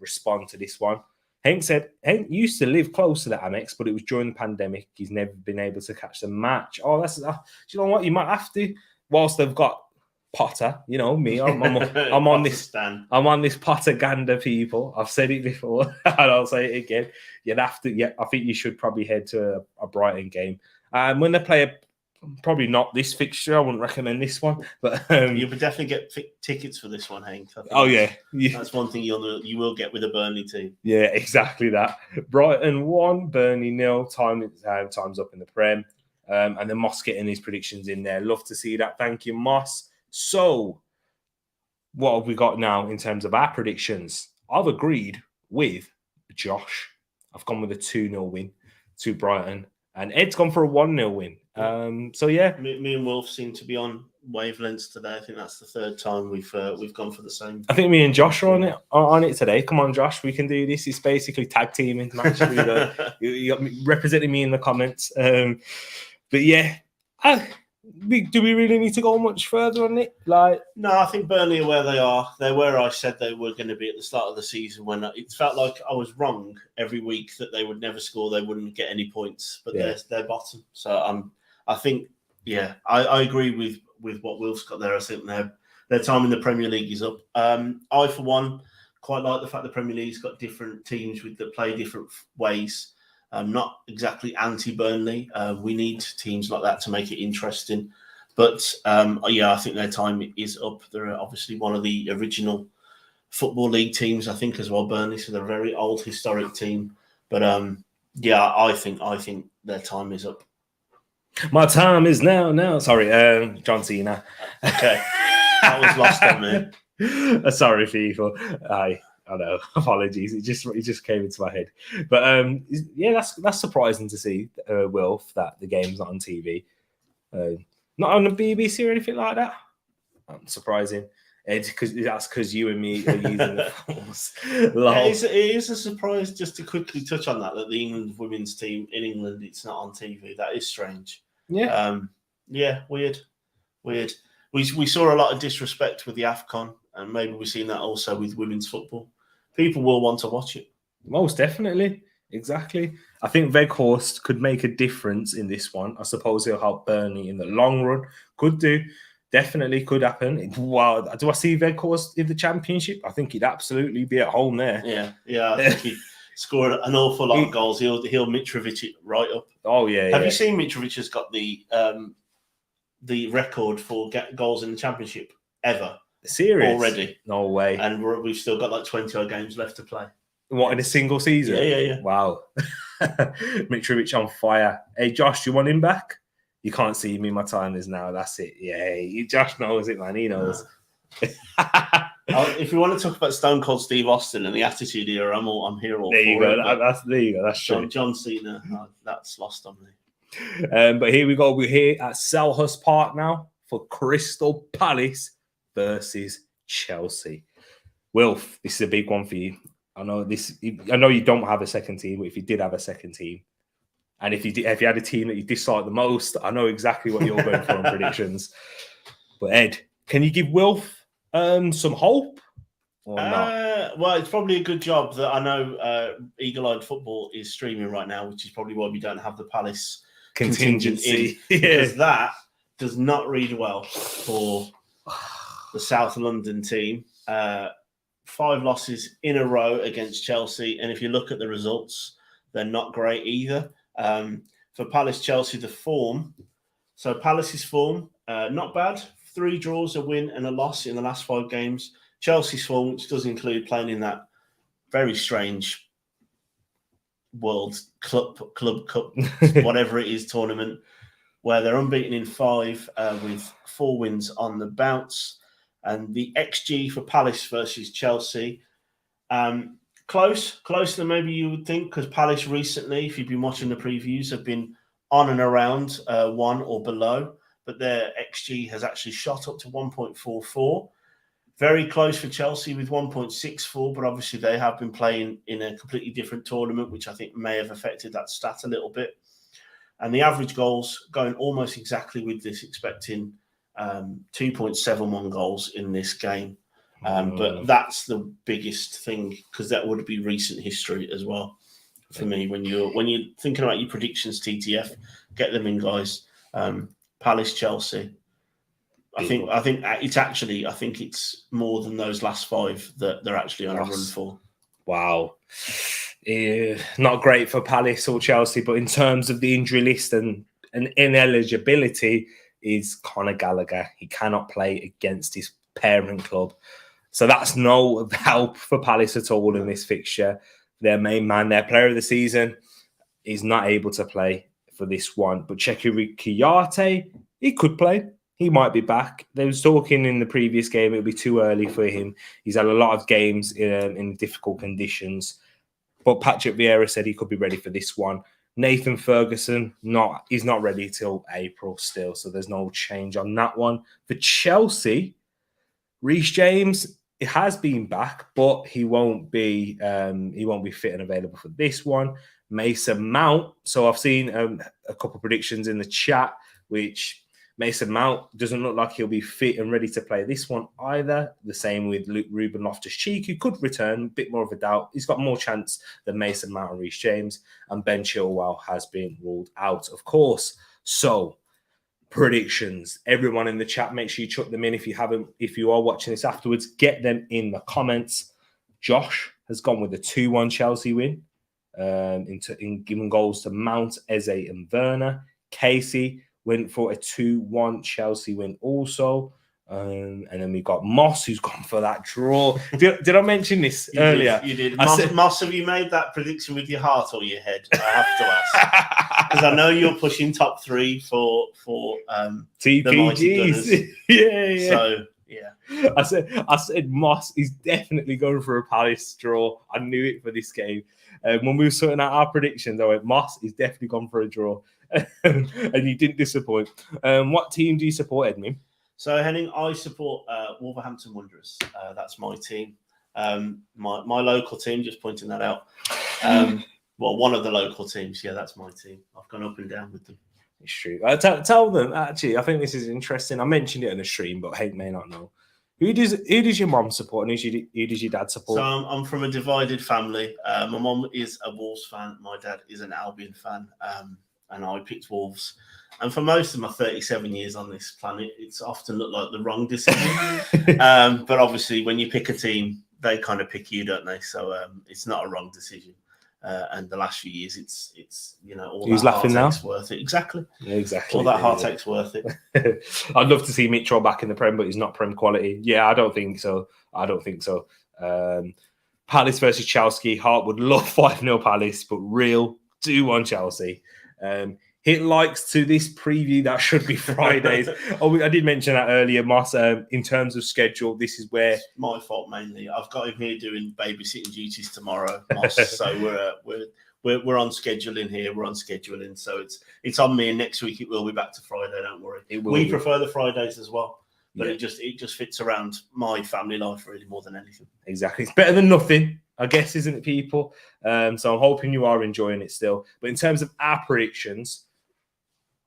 respond to this one. Hank said Hank used to live close to the Amex, but it was during the pandemic. He's never been able to catch the match. Oh, do you know what? You might have to, whilst they've got Potter. You know me. I'm on this. I'm on this Pottergander, people. I've said it before, and I'll say it again. You'd have to. Yeah, I think you should probably head to a Brighton game. When they play probably not this fixture. I wouldn't recommend this one, but you would definitely get tickets for this one, Hank. That's one thing you will get with a Burnley team. Yeah, exactly that. Brighton 1, Burnley 0. Time's up in the Prem, and then Moss getting his predictions in there. Love to see that. Thank you, Moss. So, what have we got now in terms of our predictions? I've agreed with Josh. I've gone with a 2-0 win to Brighton, and Ed's gone for a 1-0 win. So yeah, me and Wolf seem to be on wavelengths today. I think that's the third time we've gone for the same. I think me and Josh are on it today. Come on, Josh, we can do this. It's basically tag teaming match. You got representing me in the comments. But yeah, do we really need to go much further on it? No, I think Burnley are where they are. They're where I said they were going to be at the start of the season, when it felt like I was wrong every week that they would never score, they wouldn't get any points, but they're bottom. So I think, I agree with what Will's got there. I think their time in the Premier League is up. I, for one, quite like the fact the Premier League's got different teams that play different ways. Not exactly anti-Burnley. We need teams like that to make it interesting. But, I think their time is up. They're obviously one of the original Football League teams, I think, as well, Burnley. So they're a very old, historic team. But, I think their time is up. My time is now. Sorry, John Cena. Okay. That was lost on me. Sorry, people. I know. Apologies. It just came into my head. But yeah, that's surprising to see, Wilf, that the game's not on TV, not on the BBC or anything like that. Surprising. That's because you and me are using the phones. Yeah, it is a surprise. Just to quickly touch on that the England women's team in England, it's not on TV. That is strange. Yeah. Yeah, weird. We saw a lot of disrespect with the AFCON, and maybe we've seen that also with women's football. People will want to watch it. Most definitely. Exactly. I think Weghorst could make a difference in this one. I suppose he'll help Burnley in the long run. Could do. Definitely could happen. Wow. Do I see Weghorst in the Championship? I think he'd absolutely be at home there. Yeah. I think he'd score an awful lot of goals. He'll Mitrovic it right up. Oh, yeah. Have you seen Mitrovic has got the record for goals in the Championship ever? Serious? Already. No way. And we've still got like 20 odd games left to play. What, in a single season? Yeah. Wow. Mitrovic on fire. Hey, Josh, do you want him back? You can't see me. My time is now. That's it. Yeah, Josh knows it, man. He knows. If you want to talk about Stone Cold Steve Austin and the Attitude Era, I'm here all there you for go. it. There you go. That's true. John Cena, that's lost on me. But here we go. We're here at Selhurst Park now for Crystal Palace versus Chelsea. Wilf, this is a big one for you. I know you don't have a second team, but if you did have a second team, and if you had a team that you dislike the most, I know exactly what you're going for on predictions. But Ed, can you give Wilf some hope or not? Well, it's probably a good job that I know Eagle-Eyed Football is streaming right now, which is probably why we don't have the Palace contingency. Because that does not read well for the South London team. 5 losses in a row against Chelsea, and if you look at the results, they're not great either. For Palace, Chelsea, the form. So Palace's form, not bad. 3 draws, a win, and a loss in the last 5 games. Chelsea's form, which does include playing in that very strange World Club Cup, whatever it is, tournament, where they're unbeaten in 5 with 4 wins on the bounce. And the XG for Palace versus Chelsea, closer than maybe you would think, because Palace recently, if you've been watching the previews, have been on and around 1 or below, but their XG has actually shot up to 1.44. Very close for Chelsea with 1.64, but obviously they have been playing in a completely different tournament, which I think may have affected that stat a little bit. And the average goals going almost exactly with this, expecting 2.71 goals in this game. But that's the biggest thing, because that would be recent history as well for me. When you're thinking about your predictions, TTF, get them in, guys. Palace, Chelsea. I think it's more than those last 5 that they're actually on a run for. Wow. Not great for Palace or Chelsea, but in terms of the injury list and ineligibility, is Conor Gallagher. He cannot play against his parent club. So that's no help for Palace at all in this fixture. Their main man, their player of the season, is not able to play for this one. But Cheikh Kouyaté, he could play. He might be back. They was talking in the previous game, it would be too early for him. He's had a lot of games in difficult conditions. But Patrick Vieira said he could be ready for this one. Nathan Ferguson, he's not ready till April still, so there's no change on that one. For Chelsea, Reece James, it has been back, but he won't be fit and available for this one. Mason Mount. So I've seen a couple of predictions in the chat, which Mason Mount doesn't look like he'll be fit and ready to play this one either. The same with Ruben Loftus-Cheek, who could return, a bit more of a doubt. He's got more chance than Mason Mount and Reece James. And Ben Chilwell has been ruled out, of course. So, predictions. Everyone in the chat, make sure you chuck them in. If you are watching this afterwards, get them in the comments. Josh has gone with a 2-1 Chelsea win, in giving goals to Mount, Eze and Werner. Casey went for a 2-1 Chelsea win also. And then we got Moss, who's gone for that draw. Did I mention this earlier? You did. Moss, have you made that prediction with your heart or your head? I have to ask. Because I know you're pushing top 3 for TPGs. Yeah. So, Yeah. I said Moss is definitely going for a Palace draw. I knew it for this game. When we were sorting out our predictions, I went, Moss is definitely gone for a draw. And you didn't disappoint. What team do you support, Edmund? So, Henning, I support Wolverhampton Wanderers. That's my team. My local team, just pointing that out. Well, one of the local teams. Yeah, that's my team. I've gone up and down with them. It's true. Tell them, actually, I think this is interesting. I mentioned it in the stream, but Hank may not know. Who does your mom support and who does your dad support? So I'm from a divided family. My mom is a Wolves fan. My dad is an Albion fan. And I picked Wolves. And for most of my 37 years on this planet, it's often looked like the wrong decision. But obviously, when you pick a team, they kind of pick you, don't they? So it's not a wrong decision. And the last few years, it's all Who's that laughing now? heartache's worth it. Exactly. Yeah, exactly. All that heartache's worth it. I'd love to see Mitchell back in the Prem, but he's not Prem quality. Yeah, I don't think so. Palace versus Chelsea. Hart would love 5-0 Palace, but real 2-1 Chelsea. Hit likes to this preview. That should be Fridays. I did mention that earlier, Moss. In terms of schedule, this is where my fault mainly. I've got him here doing babysitting duties tomorrow, Moss. So we're on scheduling here. We're on scheduling, so it's on me. And next week it will be back to Friday. Don't worry. We prefer the Fridays as well, but it just fits around my family life really more than anything. Exactly, it's better than nothing, I guess, isn't it, people? So I'm hoping you are enjoying it still. But in terms of our predictions,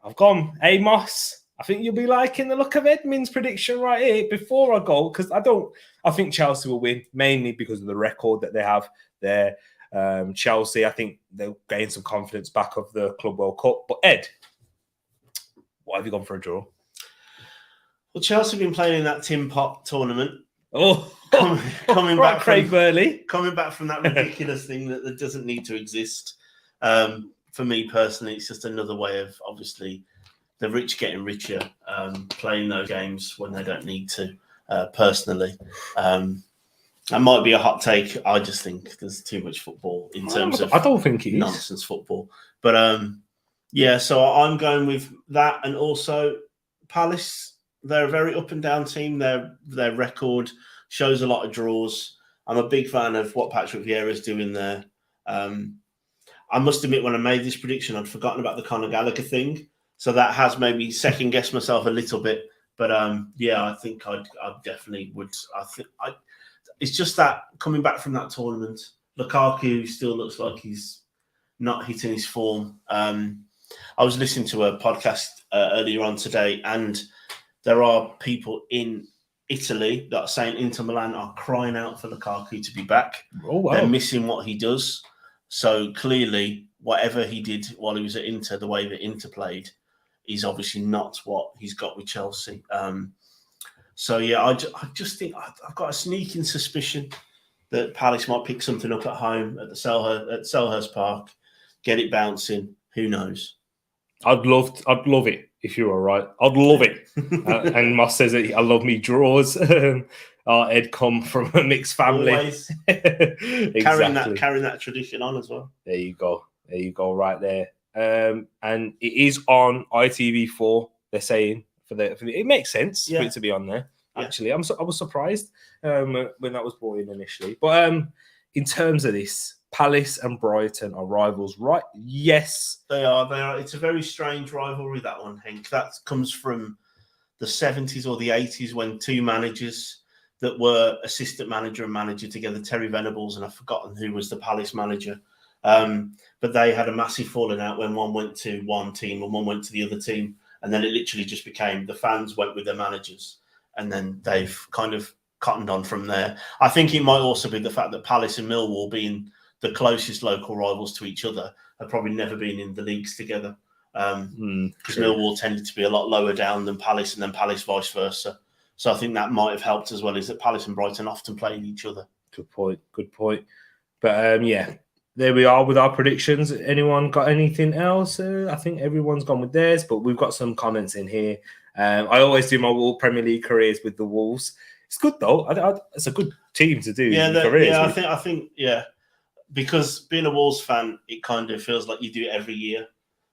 I've gone, hey, Moss, I think you'll be liking the look of Edmund's prediction right here before I go, because I think Chelsea will win, mainly because of the record that they have there. Chelsea, I think they'll gain some confidence back of the Club World Cup. But Ed, what have you gone for a draw? Well, Chelsea have been playing in that Tin Pot tournament. Coming back, Craig Burley. Coming back from that ridiculous thing that doesn't need to exist. For me personally, it's just another way of, obviously, the rich getting richer, playing those games when they don't need to, personally. That might be a hot take. I just think there's too much football in terms of I don't think it is nonsense football. But, so I'm going with that. And also, Palace, they're a very up and down team. Their record shows a lot of draws. I'm a big fan of what Patrick Vieira's doing there. I must admit, when I made this prediction, I'd forgotten about the Conor Gallagher thing. So that has maybe second-guessed myself a little bit. But, I think I definitely would. It's just that coming back from that tournament, Lukaku still looks like he's not hitting his form. I was listening to a podcast earlier on today, and there are people in Italy that are saying Inter Milan are crying out for Lukaku to be back. Oh, wow. They're missing what he does. So clearly, whatever he did while he was at Inter, the way that Inter played, is obviously not what he's got with Chelsea. I just think I've got a sneaking suspicion that Palace might pick something up at home at Selhurst Park, get it bouncing. Who knows? I'd love it if you were right. I'd love it. And Moss says that I love me draws. Ed come from a mixed family. Always. Exactly. Carrying that tradition on as well. There you go, right there. And it is on ITV4. They're saying for the it makes sense for it to be on there. Actually, I was surprised when that was brought in initially. But in terms of this, Palace and Brighton are rivals, right? Yes, they are. It's a very strange rivalry, that one, Hank. That comes from the 70s or the 80s when two managers that were assistant manager and manager together, Terry Venables, and I've forgotten who was the Palace manager. But they had a massive falling out when one went to one team and one went to the other team. And then it literally just became the fans went with their managers. And then they've kind of cottoned on from there. I think it might also be the fact that Palace and Millwall, being the closest local rivals to each other, have probably never been in the leagues together. Because Millwall tended to be a lot lower down than Palace, and then Palace vice versa. So I think that might have helped as well, is that Palace and Brighton often playing each other. Good point. But there we are with our predictions. Anyone got anything else? I think everyone's gone with theirs, but we've got some comments in here. I always do my Premier League careers with the Wolves. It's good though. It's a good team to do. I think because being a Wolves fan, it kind of feels like you do it every year.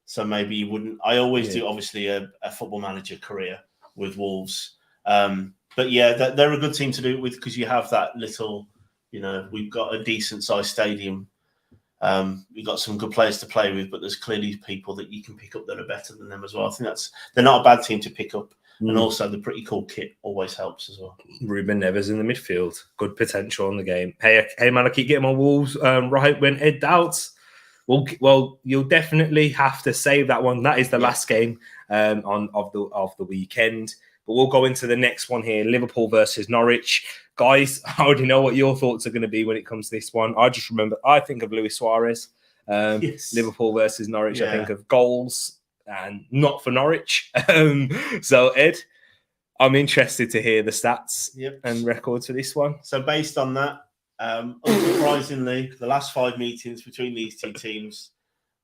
So maybe you wouldn't. I always do, obviously, a football manager career with Wolves. But yeah, they're a good team to do it with because you have that little, we've got a decent sized stadium. We've got some good players to play with, but there's clearly people that you can pick up that are better than them as well. I think they're not a bad team to pick up. And also the pretty cool kit always helps as well. Ruben Neves in the midfield. Good potential on the game. Hey man, I keep getting my Wolves right when Ed doubts. Well, you'll definitely have to save that one. That is the last game of the weekend. But we'll go into the next one here. Liverpool versus Norwich. Guys, I already know what your thoughts are going to be when it comes to this one. I think of Luis Suarez. Liverpool versus Norwich. I think of goals and not for Norwich. So, Ed, I'm interested to hear the stats and records for this one. So based on that, unsurprisingly, the last 5 meetings between these two teams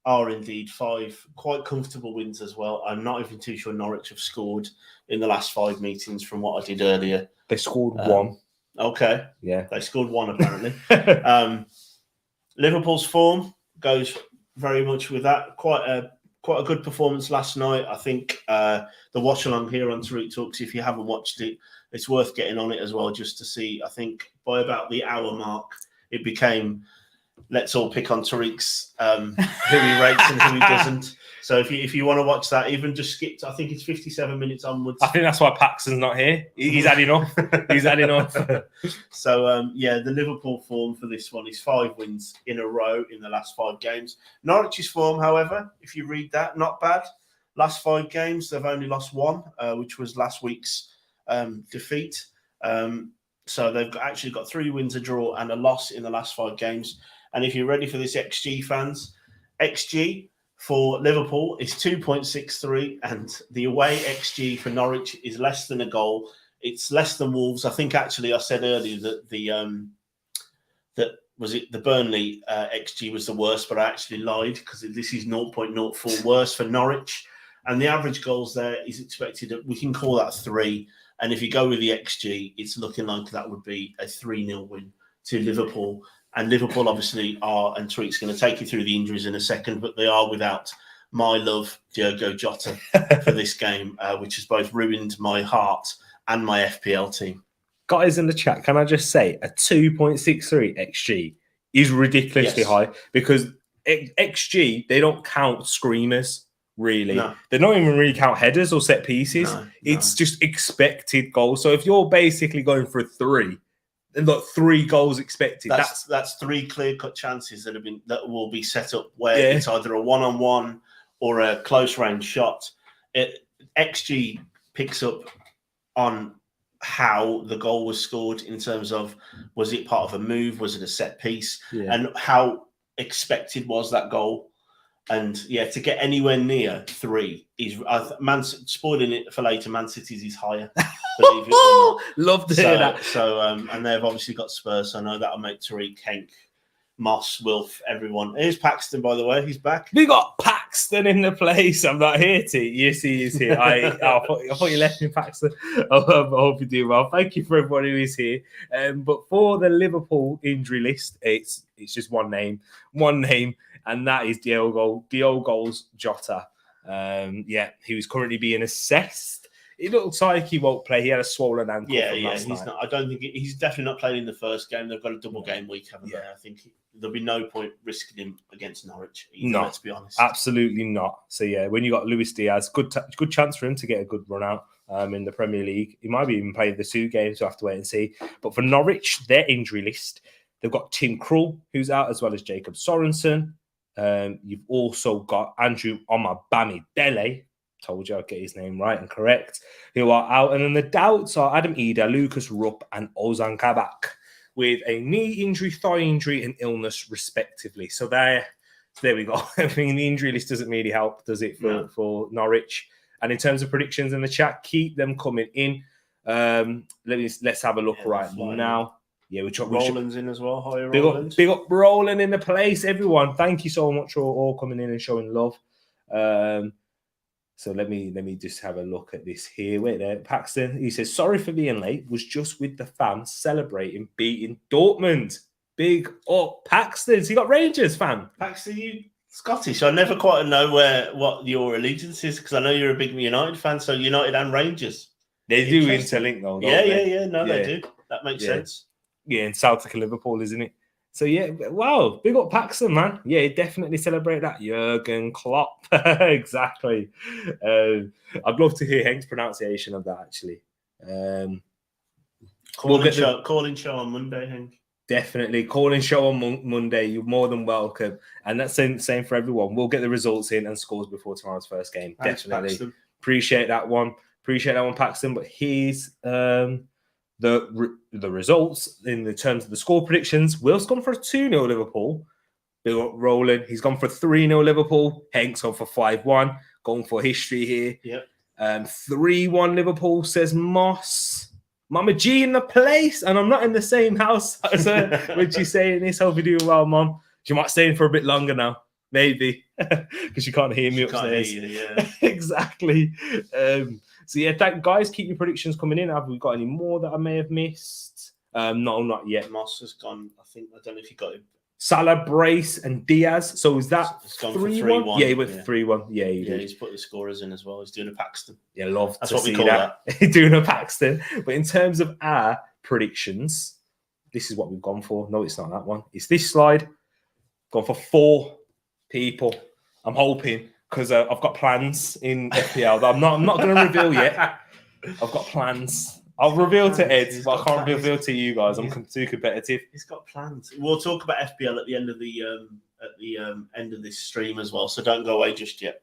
are indeed 5 quite comfortable wins as well. I'm not even too sure Norwich have scored in the last 5 meetings from what I did earlier. They scored 1. Okay. Yeah. They scored 1 apparently. Liverpool's form goes very much with that. Quite a good performance last night. I think the watch along here on Tereak Talks, if you haven't watched it, it's worth getting on it as well just to see. I think by about the hour mark, it became let's all pick on Tereak's who he rates and who he doesn't. So if you want to watch that, even just skip to, I think it's 57 minutes onwards. I think that's why Paxton's not here. He's had enough. He's had enough. So, the Liverpool form for this one is 5 wins in a row in the last 5 games. Norwich's form, however, if you read that, not bad. Last 5 games, they've only lost 1, which was last week's defeat. So they've actually got 3 wins, a draw, and a loss in the last 5 games. And if you're ready for this XG, fans, XG for Liverpool is 2.63, and the away XG for Norwich is less than a goal. It's less than Wolves. I think actually I said earlier that the Burnley XG was the worst, but I actually lied because this is 0.04 worse for Norwich, and the average goals there is expected. We can call that 3, and if you go with the XG, it's looking like that would be a 3-0 win to Liverpool. And Liverpool obviously are, and Tereak's going to take you through the injuries in a second, but they are without my love, Diogo Jota, for this game, which has both ruined my heart and my FPL team. Guys in the chat, can I just say a 2.63 XG is ridiculously high because XG, they don't count screamers, really. No. They don't even really count headers or set pieces. It's just expected goals. So if you're basically going for a 3, and got 3 goals expected. That's 3 clear-cut chances that will be set up where it's either a 1-on-1 or a close-range shot. XG picks up on how the goal was scored in terms of was it part of a move, was it a set piece, and how expected was that goal. And to get anywhere near 3 is spoiling it for later. Man City's is higher. Believe it or not. Love to hear that. So, and they've obviously got Spurs. So I know that'll make Tereak, Henk, Moss, Wilf, everyone. Here's Paxton, by the way. He's back. We got Paxton in the place. I'm not here to. Yes, he is here. I thought you left me, Paxton. I hope you do well. Thank you for everybody who is here. But for the Liverpool injury list, it's just one name, and that is Diogo Jota. He was currently being assessed. It looks like he won't play. He had a swollen ankle. He's not. I don't think he's definitely not playing in the first game. They've got a double game week, haven't they? I think there'll be no point risking him against Norwich. Let's be honest. Absolutely not. So when you got Luis Diaz, good chance for him to get a good run out in the Premier League. He might be even playing the 2 games. So we'll have to wait and see. But for Norwich, their injury list, they've got Tim Krul, who's out, as well as Jacob Sorensen. You've also got Andrew Omabamidele. Told you I'd get his name right and correct, who are out. And then the doubts are Adam Ida, Lucas Rupp, and Ozan Kabak with a knee injury, thigh injury, and illness, respectively. So there we go. I mean, the injury list doesn't really help, does it, for Norwich? And in terms of predictions in the chat, keep them coming in. Let's have a look right now. Yeah, Roland's in as well. Hi, Roland. Big up Roland in the place, everyone. Thank you so much for all coming in and showing love. So let me just have a look at this here. Wait there, Paxton. He says, sorry for being late. Was just with the fans celebrating beating Dortmund. Big up, Paxton. So you got Rangers fan. Paxton, you Scottish. I never quite know what your allegiance is because I know you're a big United fan. So United and Rangers. They do interlink though. Yeah. No, they do. That makes sense. Yeah, in Celtic and Liverpool, isn't it? So yeah, wow, big up Paxton, man. Yeah, definitely celebrate that. Jurgen Klopp, exactly. I'd love to hear Hank's pronunciation of that actually. Calling show on Monday, Hank. Definitely calling show on Monday. You're more than welcome, and that's the same for everyone. We'll get the results in and scores before tomorrow's first game. Thanks, Definitely Paxton. Appreciate that one, Paxton. But here's the results in the terms of the score predictions. Will's gone for a 2-0 Liverpool. Big up Roland. He's gone for 3-0 Liverpool. Hank's gone for 5-1. Going for history here. Yep. 3-1 Liverpool, says Moss. Mama G in the place, and I'm not in the same house as her when she's saying this. Hope you doing well, Mom. She might stay in for a bit longer now, maybe, because she can't hear me upstairs. Can't hear you, yeah. Exactly. So yeah, guys, keep your predictions coming in. Have we got any more that I may have missed? No, not yet. Moss has gone. I don't know if you got him. Salah, Brace, and Diaz. So is that 3-1? Yeah, he went 3-1. Yeah, he did. He's put his scorers in as well. He's doing a Paxton. Yeah, love That's to what we see call that. Doing a Paxton. But in terms of our predictions, this is what we've gone for. No, it's not that one. It's this slide. Gone for 4 people. I'm hoping, because I've got plans in FPL that I'm not going to reveal yet. I've got plans. I'll reveal to Ed, but I can't reveal to you guys. I'm too competitive. He's got plans. We'll talk about FPL at the end of the end of this stream as well. So don't go away just yet.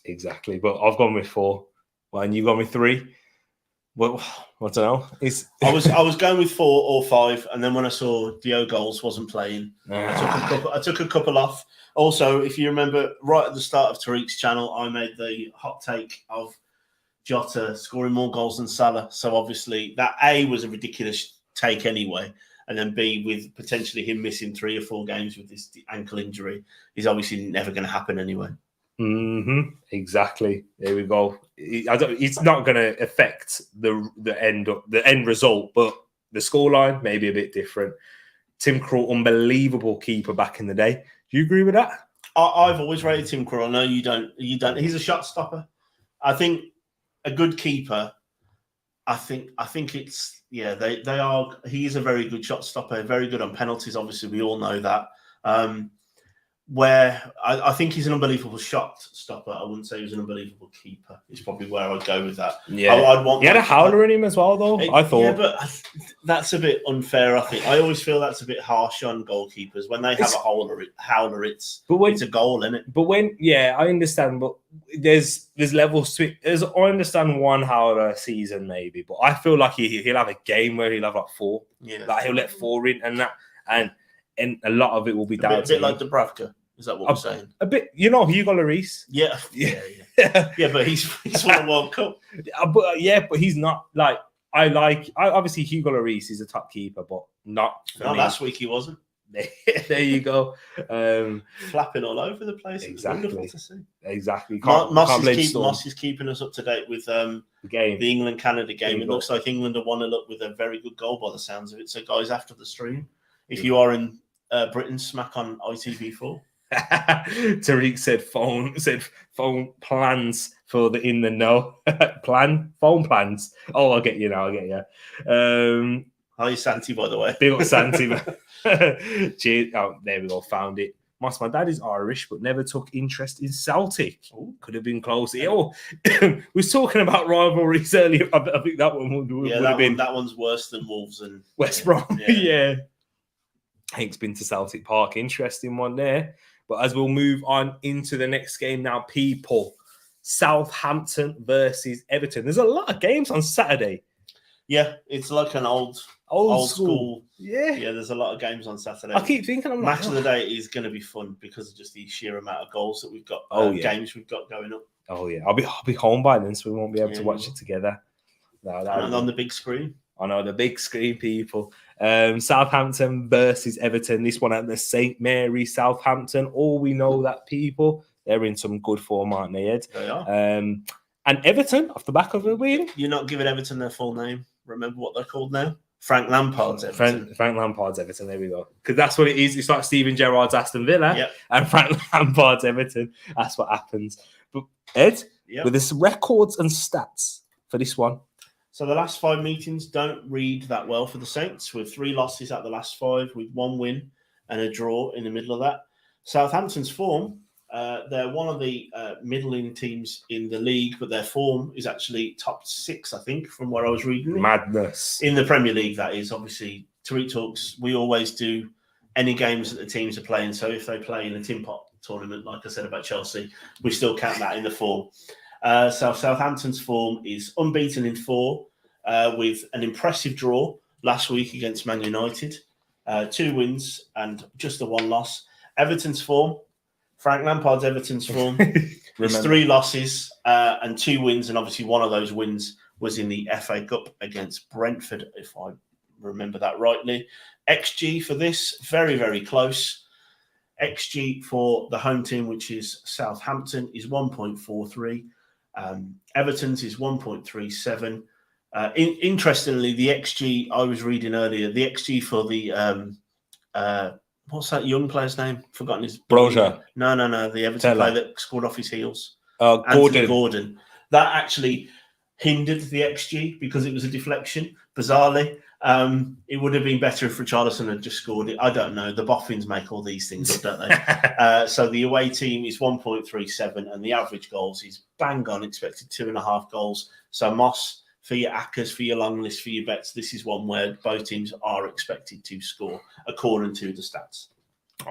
Exactly. But I've gone with 4. Well, and you gone with 3. Well, I don't know. I was going with 4 or 5, and then when I saw Dio Goals wasn't playing, I took a couple off. Also, if you remember, right at the start of Tereak's channel, I made the hot take of Jota scoring more goals than Salah. So obviously that A was a ridiculous take anyway. And then B, with potentially him missing 3 or 4 games with this ankle injury, is obviously never going to happen anyway. Exactly. There we go. It's not going to affect the end result, but the scoreline may be a bit different. Tim Krul, unbelievable keeper back in the day. Do you agree with that? I've always rated Tim Krul. I know you don't. He's a shot stopper. I think a good keeper, I think it's they are. He's a very good shot stopper, very good on penalties. Obviously, we all know that. Where I think he's an unbelievable shot stopper. I wouldn't say he's an unbelievable keeper. It's probably where I'd go with that. Yeah, he had a howler in him as well, though. I thought. Yeah, but that's a bit unfair. I think I always feel that's a bit harsh on goalkeepers when they have a howler. It's a goal, isn't it? But I understand. But there's levels to it. I understand one howler season maybe, but I feel like he'll have a game where he'll have like 4. Yeah, like he'll let 4 in and a lot of it will be down to a bit like Dubravka. Is that what I'm saying? A bit, Hugo Lloris. Yeah. But he's won a World Cup. But he's not like obviously Hugo Lloris is a top keeper, but not for me. Last week he wasn't. There you go. Flapping all over the place. Exactly. It's wonderful to see. Exactly. Moss is keeping us up to date with the England-Canada game. It looks like England are 1-0 up with a very good goal by the sounds of it. So guys, after the stream, if you are in Britain, smack on ITV4. Tereak said phone plans for the in the know phone plans. Oh, I get you now. How are you, Santi, by the way? Big up Santi. Cheers. Oh, there we go. Found it. My dad is Irish, but never took interest in Celtic. Oh, could have been close. We was talking about rivalries earlier. I think that one would have been. That one's worse than Wolves and West Brom. Yeah. Hank's been to Celtic Park. Interesting one there. But as we'll move on into the next game now, people, Southampton versus Everton. There's a lot of games on Saturday. Yeah, it's like an old school. Yeah, there's a lot of games on Saturday. I keep thinking, match of the day is going to be fun because of just the sheer amount of goals that we've got. Games we've got going up. Oh yeah, I'll be home by then, so we won't be able to watch it together. And on the big screen. I know, the big screen, people. Southampton versus Everton. This one at the St. Mary, Southampton. All we know that, people, they're in some good form, aren't they, Ed? They are. And Everton, off the back of a win. You're not giving Everton their full name. Remember what they're called now? Frank Lampard's Everton. Frank Lampard's Everton, there we go. Because that's what it is. It's like Steven Gerrard's Aston Villa and Frank Lampard's Everton. That's what happens. But Ed, with his records and stats for this one, So the last 5 meetings don't read that well for the Saints, with 3 losses out the last 5, with 1 win and a draw in the middle of that. Southampton's form, they're one of the middling teams in the league, but their form is actually top 6, I think, from where I was reading it. Madness. In the Premier League, that is. Obviously, Tereak Talks, we always do any games that the teams are playing. So if they play in a Tin Pot tournament, like I said about Chelsea, we still count that in the form. So Southampton's form is unbeaten in 4, with an impressive draw last week against Man United, 2 wins and just the 1 loss. Everton's form, Frank Lampard's Everton's form, is 3 losses and 2 wins, and obviously one of those wins was in the FA Cup against Brentford, if I remember that rightly. XG for this, very, very close. XG for the home team, which is Southampton, is 1.43. Everton's is 1.37. Interestingly, the XG I was reading earlier, the XG for the what's that young player's name? Forgotten his. Broja. No. The Everton player that scored off his heels. Gordon. That actually hindered the XG because it was a deflection. Bizarrely, it would have been better if Richarlison had just scored it. I don't know. The boffins make all these things up, don't they? So the away team is 1.37, and the average goals is bang on expected 2.5 goals. So Moss, for your Ackers, for your long list, for your bets, this is one where both teams are expected to score according to the stats.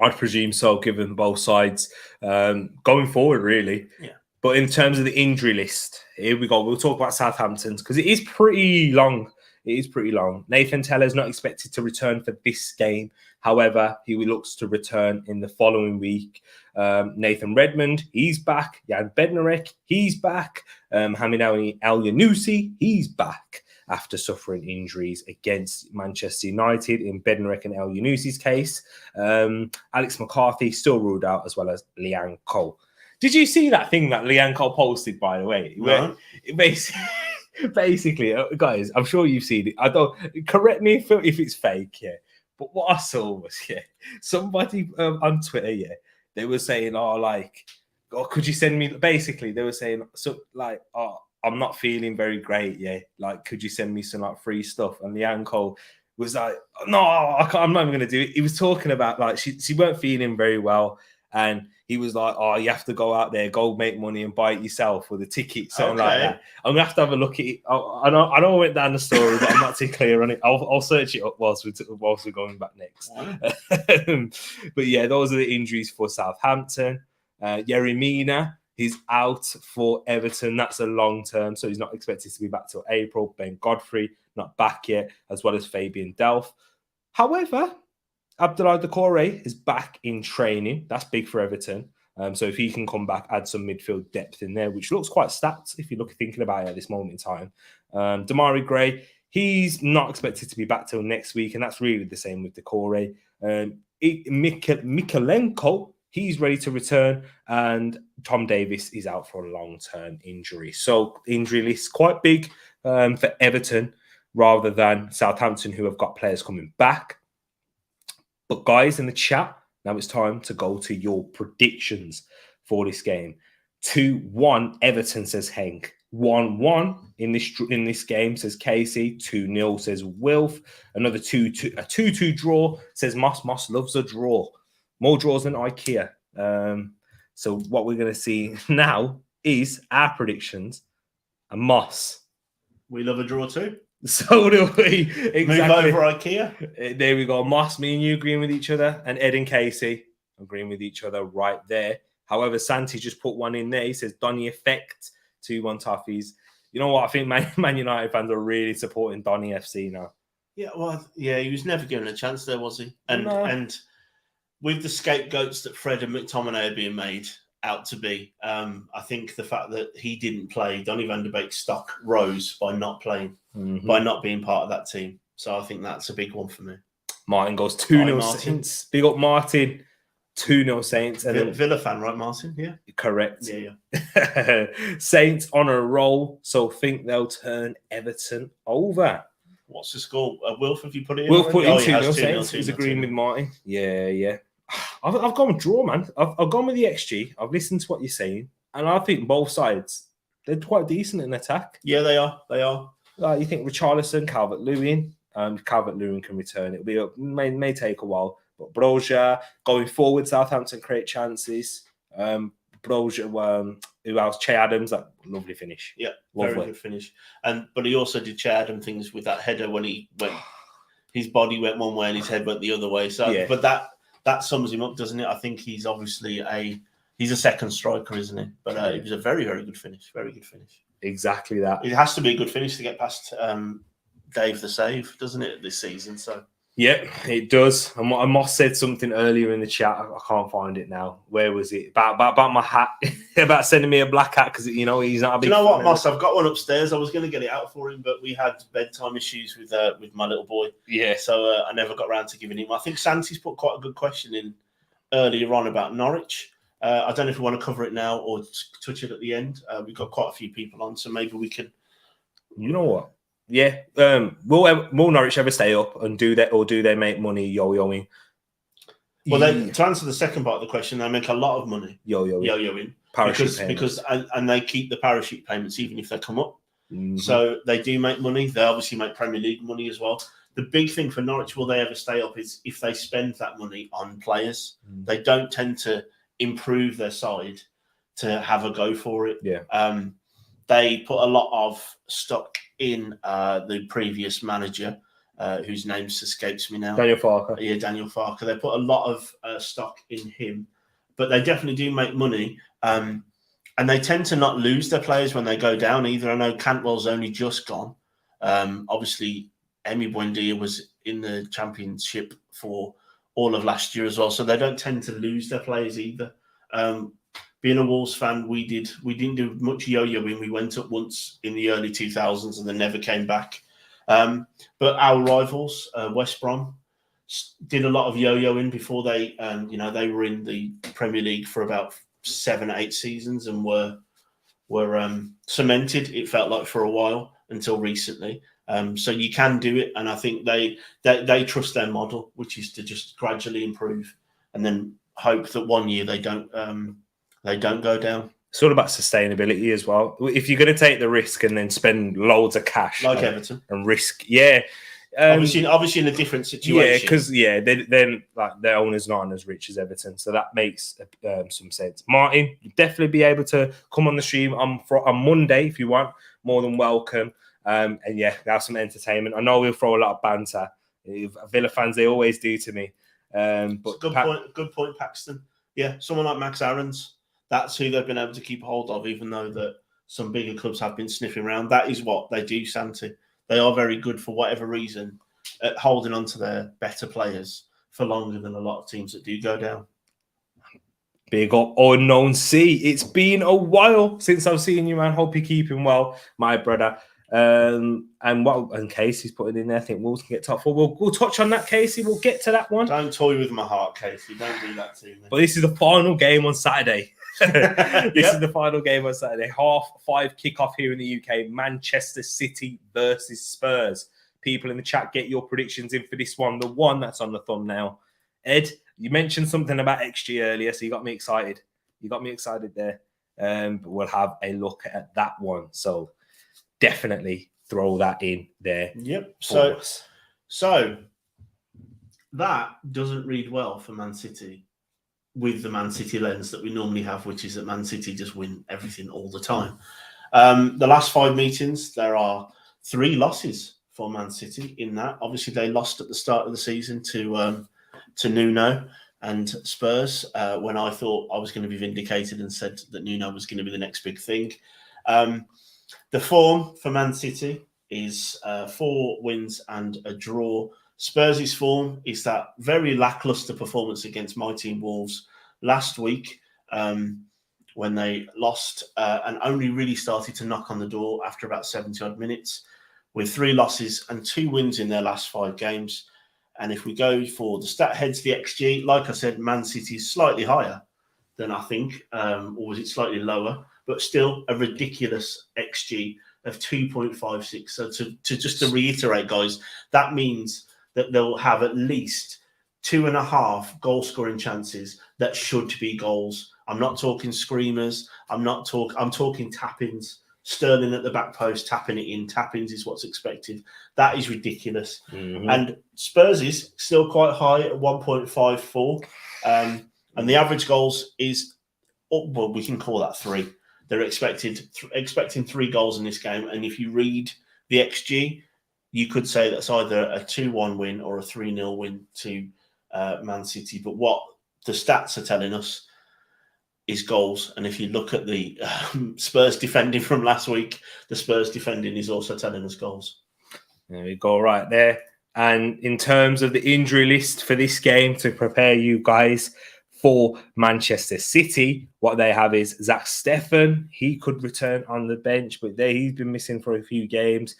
I'd presume so, given both sides going forward, really. Yeah. But in terms of the injury list, here we go. We'll talk about Southampton's because it is pretty long. It is pretty long. Nathan Teller's not expected to return for this game. However, he looks to return in the following week. Nathan Redmond, he's back. Jan Bednarek, he's back. Hamid El-Yunusi, he's back after suffering injuries against Manchester United in Bednarek and El-Yunusi's case. Alex McCarthy still ruled out, as well as Leanne Cole. Did you see that thing that Leanne Cole posted, by the way? No. Basically, guys, I'm sure you've seen it. I don't correct me if it's fake, yeah. But what I saw was, somebody on Twitter, they were saying, could you send me? Basically, they were saying, I'm not feeling very great, could you send me some free stuff? And Leanne Cole was like, no, I'm not even going to do it. He was talking about she weren't feeling very well, and he was like, you have to go out there, go make money and buy it yourself with a ticket, something like that. I'm going to have a look at it. I know I went down the story, but I'm not too clear on it. I'll search it up whilst we're going back next. But yeah, those are the injuries for Southampton. Yerry Mina, he's out for Everton. That's a long term, so he's not expected to be back till April. Ben Godfrey, not back yet, as well as Fabian Delph. However, Abdoulaye Doucouré is back in training. That's big for Everton. So if he can come back, add some midfield depth in there, which looks quite stacked if you're thinking about it at this moment in time. Damari Gray, he's not expected to be back till next week, and that's really the same with Doucouré. Mikalenko, he's ready to return, and Tom Davis is out for a long-term injury. So injury list quite big for Everton rather than Southampton, who have got players coming back. But guys, in the chat, now it's time to go to your predictions for this game. 2-1 Everton, says Hank. 1-1 in this game, says Casey. 2-0, says Wilf. Another 2-2, a 2-2 draw, says Moss. Moss loves a draw. More draws than IKEA. So what we're going to see now is our predictions. And Moss. We love a draw too. So do we. Exactly. Move over IKEA. There we go. Moss, me and you agreeing with each other, and Ed and Casey agreeing with each other right there. However, Santi just put one in there. He says, Donny effect, 2-1 Toffees. You know what? I think Man United fans are really supporting Donny FC now. Yeah, well, he was never given a chance there, was he? And with the scapegoats that Fred and McTominay are being made out to be, I think the fact that he didn't play, Donny van de Beek's stock rose by not playing, by not being part of that team. So I think that's a big one for me. Martin goes 2-0 Saints. Big up Martin. 2-0 Saints. And Villa fan, right, Martin? Yeah. Correct. Yeah. Saints on a roll, so think they'll turn Everton over. What's the score? Wilf, have you put it in? Wilf put in 2-0 Saints. He's agreeing with Martin. Yeah. I've gone with draw, man. I've gone with the XG. I've listened to what you're saying, and I think both sides, they're quite decent in attack. Yeah, they are. You think Richarlison, Calvert-Lewin, Calvert-Lewin can return. It'll be may take a while, but Brozier going forward, Southampton create chances. Brozier, who else? Che Adams, that lovely finish. Yeah, lovely. very good finish. But he also did Che Adams things with that header when he went. His body went one way and his head went the other way. So, Yeah. but that sums him up, doesn't it? I think he's obviously he's a second striker, isn't he? But it was a very, very good finish. Very good finish. Exactly that. It has to be a good finish to get past Dave the Save, doesn't it, this season? So. Yeah, it does. And Moss said something earlier in the chat. I can't find it now. Where was it? About my hat. About sending me a black hat because he's not a big. Do you know what, Moss? I've got one upstairs. I was going to get it out for him, but we had bedtime issues with my little boy. Yeah. So I never got around to giving him. I think Santi's put quite a good question in earlier on about Norwich. I don't know if we want to cover it now or touch it at the end. We've got quite a few people on, so maybe we can. You know what? Yeah, will Norwich ever stay up and do they make money yo-yoing? Well, to answer the second part of the question, they make a lot of money yo-yoing because they keep the parachute payments even if they come up. Mm-hmm. So they do make money. They obviously make Premier League money as well. The big thing for Norwich, will they ever stay up, is if they spend that money on players. Mm. They don't tend to improve their side to have a go for it. Yeah. They put a lot of stock in the previous manager, whose name escapes me now. Daniel Farker. Yeah, Daniel Farker. They put a lot of stock in him, but they definitely do make money. And they tend to not lose their players when they go down either. I know Cantwell's only just gone. Obviously, Emi Buendia was in the championship for all of last year as well, so they don't tend to lose their players either. Being a Wolves fan, we didn't do much yo-yoing. We went up once in the early 2000s and then never came back. But our rivals, West Brom, did a lot of yo-yoing before they were in the Premier League for about 7 or 8 seasons and were cemented. It felt like for a while until recently. So you can do it, and I think they trust their model, which is to just gradually improve and then hope that one year they don't go down. It's all about sustainability as well. If you're going to take the risk and then spend loads of cash, like Everton, and risk, obviously in a different situation. Because then like their owners aren't as rich as Everton, so that makes some sense. Martin, you'll definitely be able to come on the stream on Monday if you want. More than welcome. And have some entertainment. I know we'll throw a lot of banter. Villa fans, they always do to me. But good point, Paxton. Yeah, someone like Max Aarons. That's who they've been able to keep hold of, even though that some bigger clubs have been sniffing around. That is what they do, Santi. They are very good for whatever reason at holding on to their better players for longer than a lot of teams that do go down. Big up Unknown C. It's been a while since I've seen you, man. Hope you're keeping well, my brother. And Casey's putting in there. I think Wolves can get top 4. We'll touch on that, Casey. We'll get to that one. Don't toy with my heart, Casey. Don't do that to me. But this is the final game on Saturday. This is the final game on Saturday. 5:30 kickoff here in the UK. Manchester City versus Spurs. People in the chat, get your predictions in for this one. The one that's on the thumbnail. Ed, you mentioned something about XG earlier, so you got me excited. You got me excited there. But we'll have a look at that one. So definitely throw that in there. Yep. So that doesn't read well for Man City with the Man City lens that we normally have, which is that Man City just win everything all the time. The last 5 meetings, there are 3 losses for Man City in that. Obviously, they lost at the start of the season to Nuno and Spurs when I thought I was going to be vindicated and said that Nuno was going to be the next big thing. The form for Man City is 4 wins and a draw. Spurs' form is that very lacklustre performance against my team Wolves last week when they lost and only really started to knock on the door after about 70-odd minutes with 3 losses and 2 wins in their last 5 games. And if we go for the stat heads, the XG, like I said, Man City is slightly higher than I think, or was it slightly lower? But still a ridiculous XG of 2.56. So to reiterate, guys, that means that they'll have at least 2.5 goal-scoring chances that should be goals. I'm not talking screamers. I'm talking tap-ins Sterling at the back post, tapping it in. Tappings is what's expected. That is ridiculous. Mm-hmm. And Spurs is still quite high at 1.54. And the average goals is, well, we can call that 3. They're expecting 3 goals in this game. And if you read the XG, you could say that's either a 2-1 win or a 3-0 win to Man City. But what the stats are telling us is goals. And if you look at the Spurs defending from last week, the Spurs defending is also telling us goals. There we go, right there. And in terms of the injury list for this game, to prepare you guys for Manchester City, what they have is Zach Steffen. He could return on the bench, but he's been missing for a few games.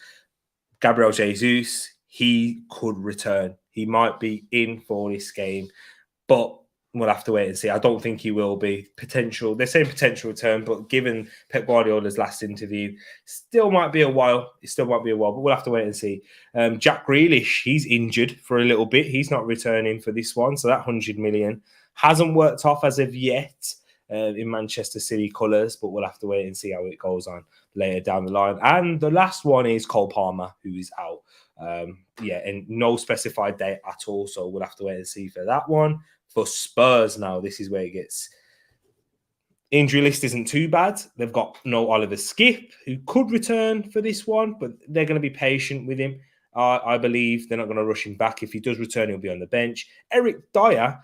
Gabriel Jesus, he could return. He might be in for this game, but we'll have to wait and see. I don't think he will be. Potential, they're saying potential return, but given Pep Guardiola's last interview, still might be a while. It still might be a while, but we'll have to wait and see. Jack Grealish, he's injured for a little bit. He's not returning for this one, so that 100 million hasn't worked off as of yet in Manchester City colours, but we'll have to wait and see how it goes on later down the line. And the last one is Cole Palmer, who is out. And no specified date at all, so we'll have to wait and see for that one. For Spurs now, this is where it gets... Injury list isn't too bad. They've got no Oliver Skip, who could return for this one, but they're going to be patient with him. I believe they're not going to rush him back. If he does return, he'll be on the bench. Eric Dyer,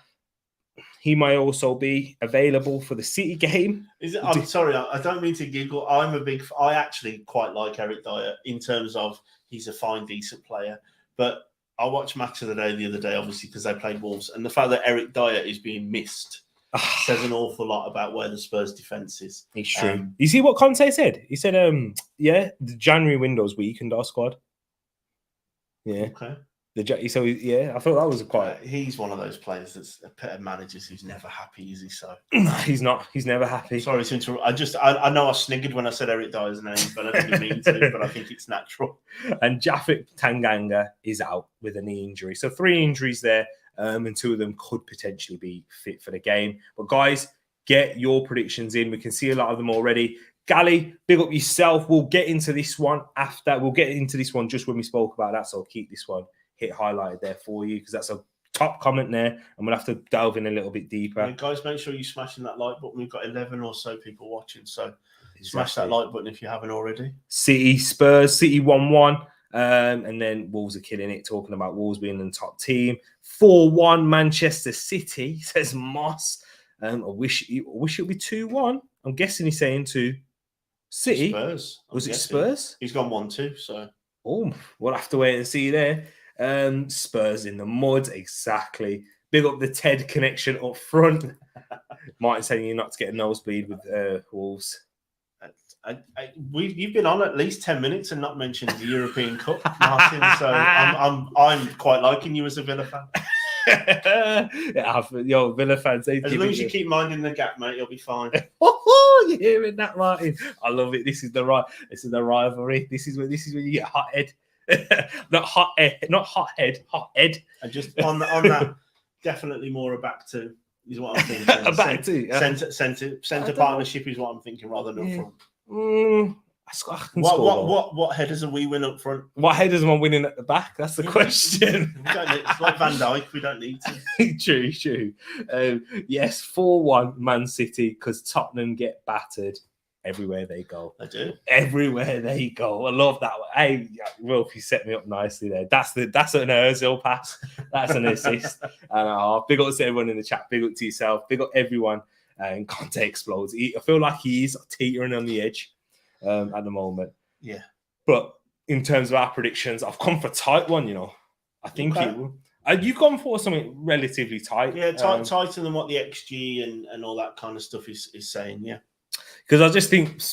he might also be available for the City game. I'm sorry, I don't mean to giggle. I actually quite like Eric Dyer in terms of he's a fine, decent player. But I watched Match of the Day the other day, obviously, because they played Wolves. And the fact that Eric Dyer is being missed says an awful lot about where the Spurs defence is. It's true. You see what Conte said? He said, the January window's weakened our squad. Yeah. Okay. So I thought that was quite. He's one of those players that's a pet of managers who's never happy, is he? So he's not. He's never happy. Sorry to interrupt. I know I sniggered when I said Eric Dyer's name, but I didn't mean to. But I think it's natural. And Japhet Tanganga is out with a knee injury. So 3 injuries there, and 2 of them could potentially be fit for the game. But guys, get your predictions in. We can see a lot of them already. Gally, big up yourself. We'll get into this one after. We'll get into this one just when we spoke about that. So I'll keep this one hit highlighted there for you because that's a top comment there, and we'll have to delve in a little bit deeper. Yeah, guys, make sure you smashing that like button. We've got 11 or so people watching, so smash that like button if you haven't already. City Spurs, City 1-1, and then Wolves are killing it. Talking about Wolves being the top team. 4-1 Manchester City, says Moss. I wish it would be 2-1. I'm guessing he's saying to City. Spurs. Was it Spurs? He's gone 1-2, so. Oh, we'll have to wait and see there. Spurs in the mud, exactly. Big up the Ted connection up front. Martin saying you're not to get a nosebleed with Wolves. You've been on at least 10 minutes and not mentioned the European Cup, Martin. So I'm quite liking you as a Villa fan. Villa fans. As long as you keep minding the gap, mate, you'll be fine. You're hearing that, Martin? I love it. This is the rivalry. This is when you get hot head. not hot head. And just on that, definitely more a back two is what I'm thinking. A back two, centre partnership is what I'm thinking rather than up front. What headers are we winning up front? What headers am I winning at the back? That's the question. It's like Van Dijk. We don't need to. True. Yes, 4-1 Man City because Tottenham get battered everywhere they go. They do. Everywhere they go. I love that one. Hey, Wilfie set me up nicely there. That's an Ozil pass. That's an assist and a half. Big up to everyone in the chat. Big up to yourself. Big up everyone. And Conte explodes. I feel like he is teetering on the edge at the moment. Yeah. But in terms of our predictions, I've gone for a tight one, I think it will. You've gone for something relatively tight. Yeah, tighter than what the XG and all that kind of stuff is saying, yeah. Because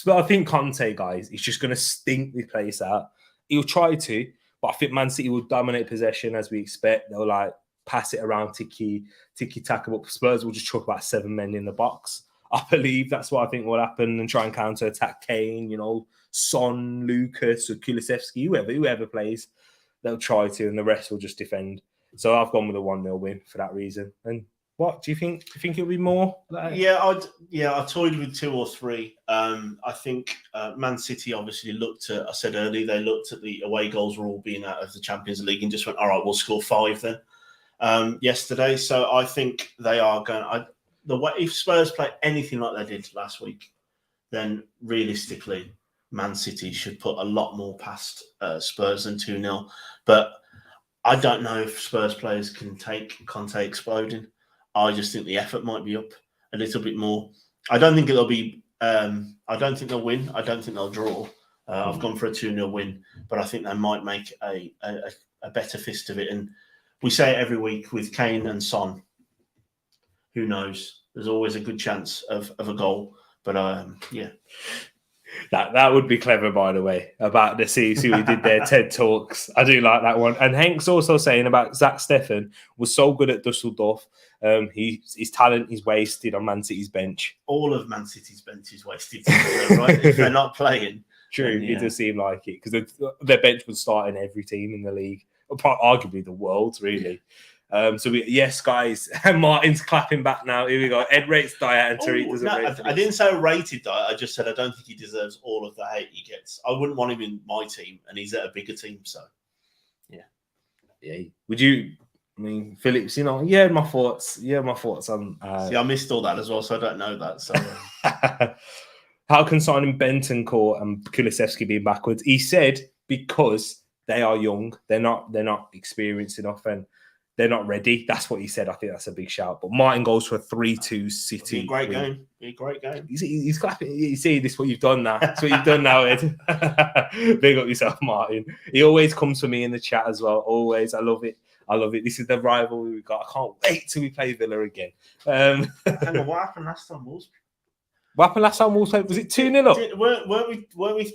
I think Conte, guys, is just going to stink the place out. He'll try to, but I think Man City will dominate possession as we expect. They'll pass it around tiki-taka, but Spurs will just chuck about 7 men in the box. I believe that's what I think will happen and try and counter-attack Kane, Son, Lucas, or Kulusevski, whoever plays. They'll try to, and the rest will just defend. So I've gone with a 1-0 win for that reason. And What do you think? Do you think it'll be more? I toyed with 2 or 3. I think Man City obviously looked at. I said earlier they looked at the away goals were all being out of the Champions League and just went, all right, we'll score 5 then. Yesterday, so I think they are going. If Spurs play anything like they did last week, then realistically, Man City should put a lot more past Spurs than 2-0. But I don't know if Spurs players can take Conte exploding. I just think the effort might be up a little bit more. I don't think it'll be. I don't think they'll win. I don't think they'll draw. I've gone for a 2-0 win, but I think they might make a better fist of it. And we say it every week with Kane and Son. Who knows? There's always a good chance of a goal. But yeah. That would be clever, by the way, about the see we did their TED Talks. I do like that one. And Hank's also saying about Zach Steffen was so good at Dusseldorf. His talent is wasted on Man City's bench. All of Man City's bench is wasted, right? If they're not playing. True, it does seem like it. Because their bench would start in every team in the league. Arguably the world, really. Yes, guys. Martin's clapping back now. Here we go. Ed rates Diet and Tereak doesn't rate. I didn't say I rated Diet. I just said I don't think he deserves all of the hate he gets. I wouldn't want him in my team, and he's at a bigger team. So, yeah. Would you? I mean, Phillips. Yeah, my thoughts. On. See, I missed all that as well, so I don't know that. So, how can signing Bentancur and Kulusevski be backwards? He said because they are young, they're not experienced enough, and they're not ready. That's what he said. I think that's a big shout. But Martin goes for a 3-2 City. Be a great game. He's clapping. You see, this is what you've done now. That's what you've done now, Ed. Big up yourself, Martin. He always comes for me in the chat as well. Always. I love it. This is the rivalry we've got. I can't wait till we play Villa again. Hang on, what happened last time? What happened last time Wolves played? Was it 2-0 up? Weren't we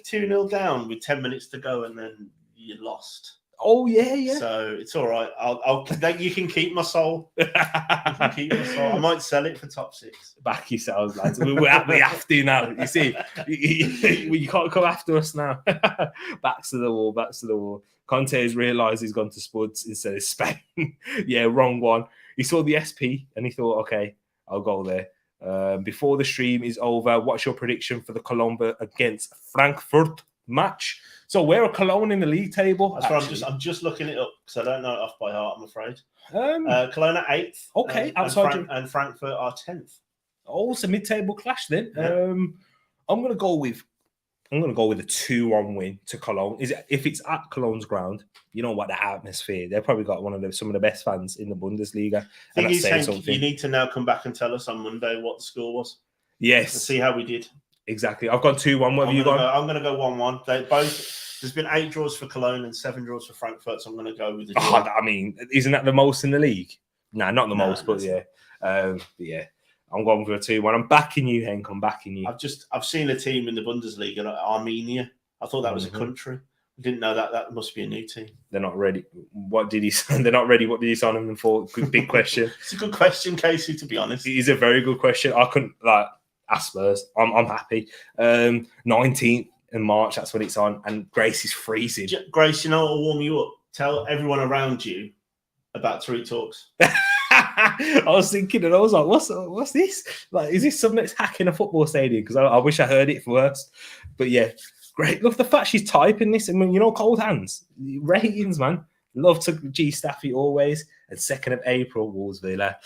2-0 down with 10 minutes to go and then you lost? Oh yeah. So it's all right. You can keep my soul. I might sell it for top 6. Back yourselves, lads. We have to now. You see, you can't come after us now. Backs to the wall. Conte has realised he's gone to Spuds instead of Spain. Yeah, wrong one. He saw the SP and he thought, okay, I'll go there. Before the stream is over, what's your prediction for the Cologne against Frankfurt match? So we're a Cologne in the league table. That's right. I'm just looking it up because I don't know it off by heart, I'm afraid. Cologne are 8th. Okay, and Frankfurt are 10th. Oh, it's a mid-table clash then. Yeah. I'm gonna go with a 2-1 win to Cologne. If it's at Cologne's ground, you know what, the atmosphere. They've probably got some of the best fans in the Bundesliga. And that's saying something. You need to now come back and tell us on Monday what the score was. Yes. And see how we did. Exactly. I've gone 2-1. What have you gone? I'm going to go 1-1. There's been 8 draws for Cologne and 7 draws for Frankfurt, so I'm going to go with the draw. I mean, isn't that the most in the league? Nah, not the most, but yeah. Yeah. I'm going for a 2-1. I'm backing you, Henk. I'm backing you. I've seen a team in the Bundesliga, Armenia. I thought that was a country. I didn't know that must be a new team. They're not ready. What did he sign? They're not ready. What did he sign them for? Big question. It's a good question, Casey, to be honest. It is a very good question. I couldn't ask Spurs. I'm happy. 19th in March, that's when it's on. And Grace is freezing. Grace, you know what will warm you up? Tell everyone around you about Tereak Talks. I was thinking, and I was like, what's this? Like, is this something that's hacking a football stadium? Because I wish I heard it first. But yeah, great. Love the fact she's typing this. I mean, cold hands. Ratings, man. Love to G Staffy always. And 2nd of April, Wolves Villa.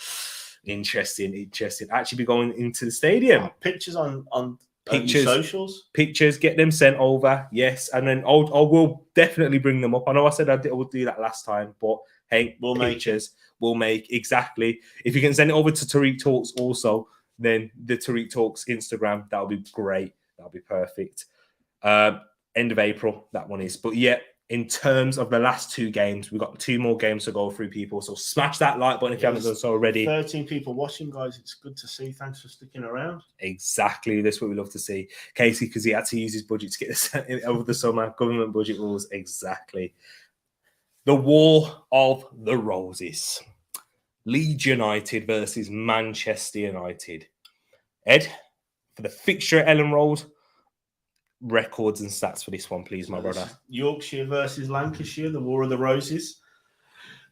Interesting. Actually be going into the stadium. Pictures on pictures, socials. Pictures, get them sent over. Yes. And then I will definitely bring them up. I know I said I would do that last time, but hey, we'll make exactly. If you can send it over to Tereak Talks also, then the Tereak Talks Instagram, that'll be great. That'll be perfect. End of April, that one is. But yeah, in terms of the last 2 games, we've got 2 more games to go through, people. So smash that like button if you haven't done so already. 13 people watching, guys. It's good to see. Thanks for sticking around. Exactly. That's what we love to see. Casey, because he had to use his budget to get this over the summer. Government budget rules. Exactly. The War of the Roses. Leeds United versus Manchester United. Ed, for the fixture at Ellen Road, records and stats for this one, please, my brother. Yorkshire versus Lancashire, the War of the Roses.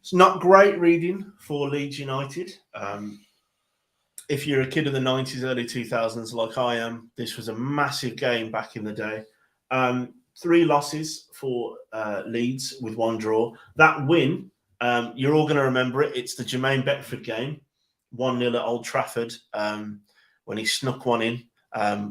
It's not great reading for Leeds United. if you're a kid of the 90s, early 2000s, like I am, this was a massive game back in the day. 3 losses for Leeds with 1 draw. That win, you're all going to remember it. It's the Jermaine Beckford game, 1-0 at Old Trafford, when he snuck one in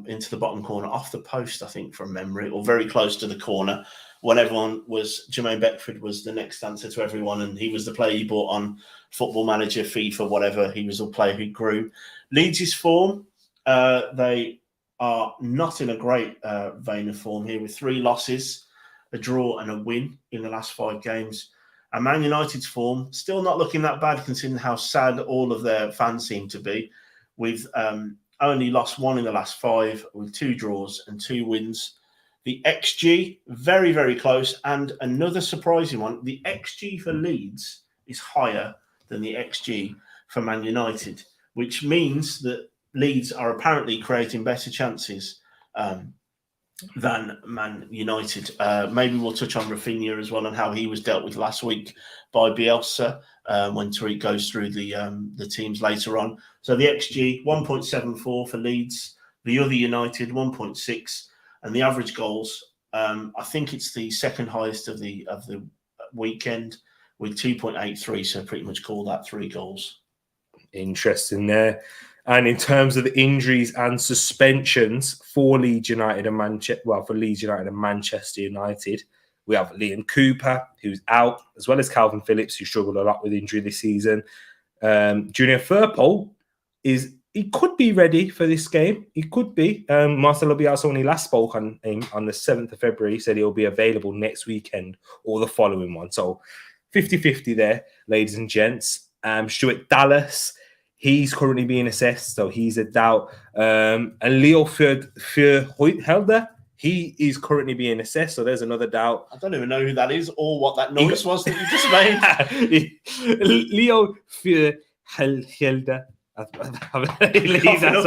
into the bottom corner, off the post, I think, from memory, or very close to the corner. When Jermaine Beckford was the next answer to everyone, and he was the player you bought on Football Manager, FIFA, whatever. He was a player who grew. Leeds' form, they are not in a great vein of form here, with 3 losses, a draw and a win in the last 5 games. And Man United's form, still not looking that bad, considering how sad all of their fans seem to be, with only lost 1 in the last 5, with 2 draws and 2 wins. The XG, very, very close. And another surprising one, the XG for Leeds is higher than the XG for Man United, which means that Leeds are apparently creating better chances than Man United. Maybe we'll touch on Rafinha as well and how he was dealt with last week by Bielsa when Tereak goes through the teams later on. So the XG, 1.74 for Leeds. The other United, 1.6. And the average goals, I think it's the second highest of the weekend with 2.83. So pretty much call that 3 goals. Interesting there. And in terms of the injuries and suspensions for Leeds United and Manchester United, we have Liam Cooper, who's out, as well as Calvin Phillips, who struggled a lot with injury this season. Junior Firpo he could be ready for this game. He could be. Marcelo Bielsa, when he last spoke on the 7th of February, said he'll be available next weekend or the following one. So 50-50 there, ladies and gents. Stuart Dallas, he's currently being assessed, so he's a doubt. And Leo Fürhölder, he is currently being assessed, so there's another doubt. I don't even know who that is or what that noise was that you just made. Leo Fürhölder. I believe that's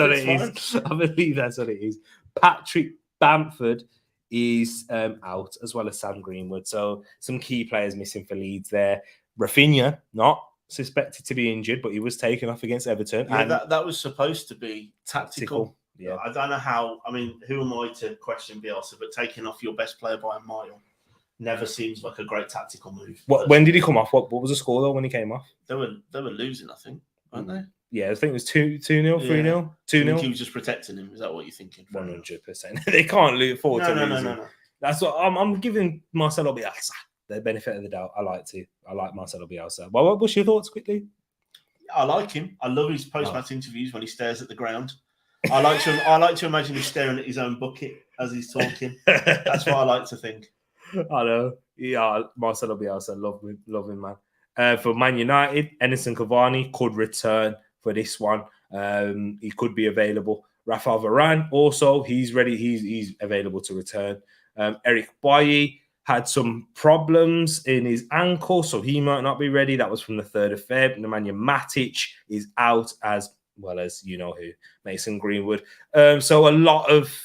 what it is. Patrick Bamford is out, as well as Sam Greenwood. So some key players missing for Leeds there. Rafinha, not suspected to be injured, but he was taken off against Everton. Yeah, that was supposed to be tactical. Yeah. I don't know how. I mean, who am I to question Bielsa? But taking off your best player by a mile never seems like a great tactical move. When did he come off? What was the score though when he came off? They were losing, I think, weren't they? Yeah, I think it was 2-0, 3-0, 2-0. I think he was just protecting him. Is that what you're thinking? 100%. They can't afford to lose. No. That's what I'm giving Marcelo Bielsa the benefit of the doubt. I like Marcelo Bielsa. Well, what's your thoughts quickly? I like him. I love his post-match interviews when he stares at the ground. I like to imagine him staring at his own bucket as he's talking. That's what I like to think. I know. Yeah, Marcelo Bielsa, love him, man. For Man United, Edinson Cavani could return for this one. He could be available. Rafael Varane also, he's ready. He's available to return. Eric Bailly had some problems in his ankle, so he might not be ready. That was from the 3rd of Feb. Nemanja Matic is out, as well as you know who, Mason Greenwood. So a lot of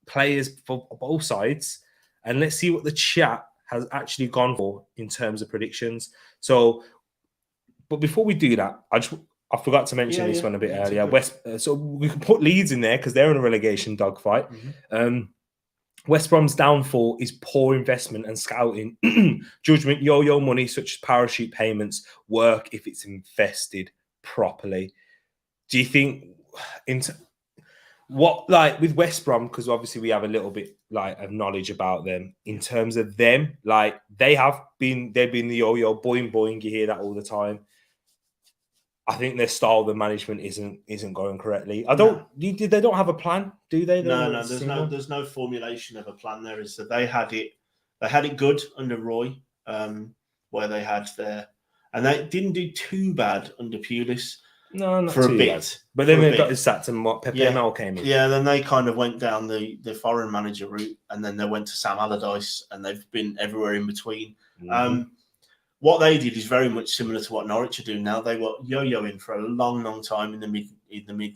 players for both sides. And let's see what the chat has actually gone for in terms of predictions. So, but before we do that, I forgot to mention this one a bit earlier. So we can put Leeds in there because they're in a relegation dogfight. Mm-hmm. West Brom's downfall is poor investment and scouting. Judgment, yo-yo money, such as parachute payments, work if it's invested properly. Do you think with West Brom, because obviously we have a little bit of knowledge about them, in terms of them, they've been the yo-yo boing, you hear that all the time. I think their style of management isn't going correctly. They don't have a plan, do they? No, there's no formulation of a plan there. Is that they had it good under Roy, where they had and they didn't do too bad under Pulis. No, not for too a bit. Bad. But then they got his sacked and Pepe Mel came in. Yeah, then they kind of went down the foreign manager route, and then they went to Sam Allardyce, and they've been everywhere in between. Mm-hmm. What they did is very much similar to what Norwich are doing now. They were yo-yoing for a long, long time in the mid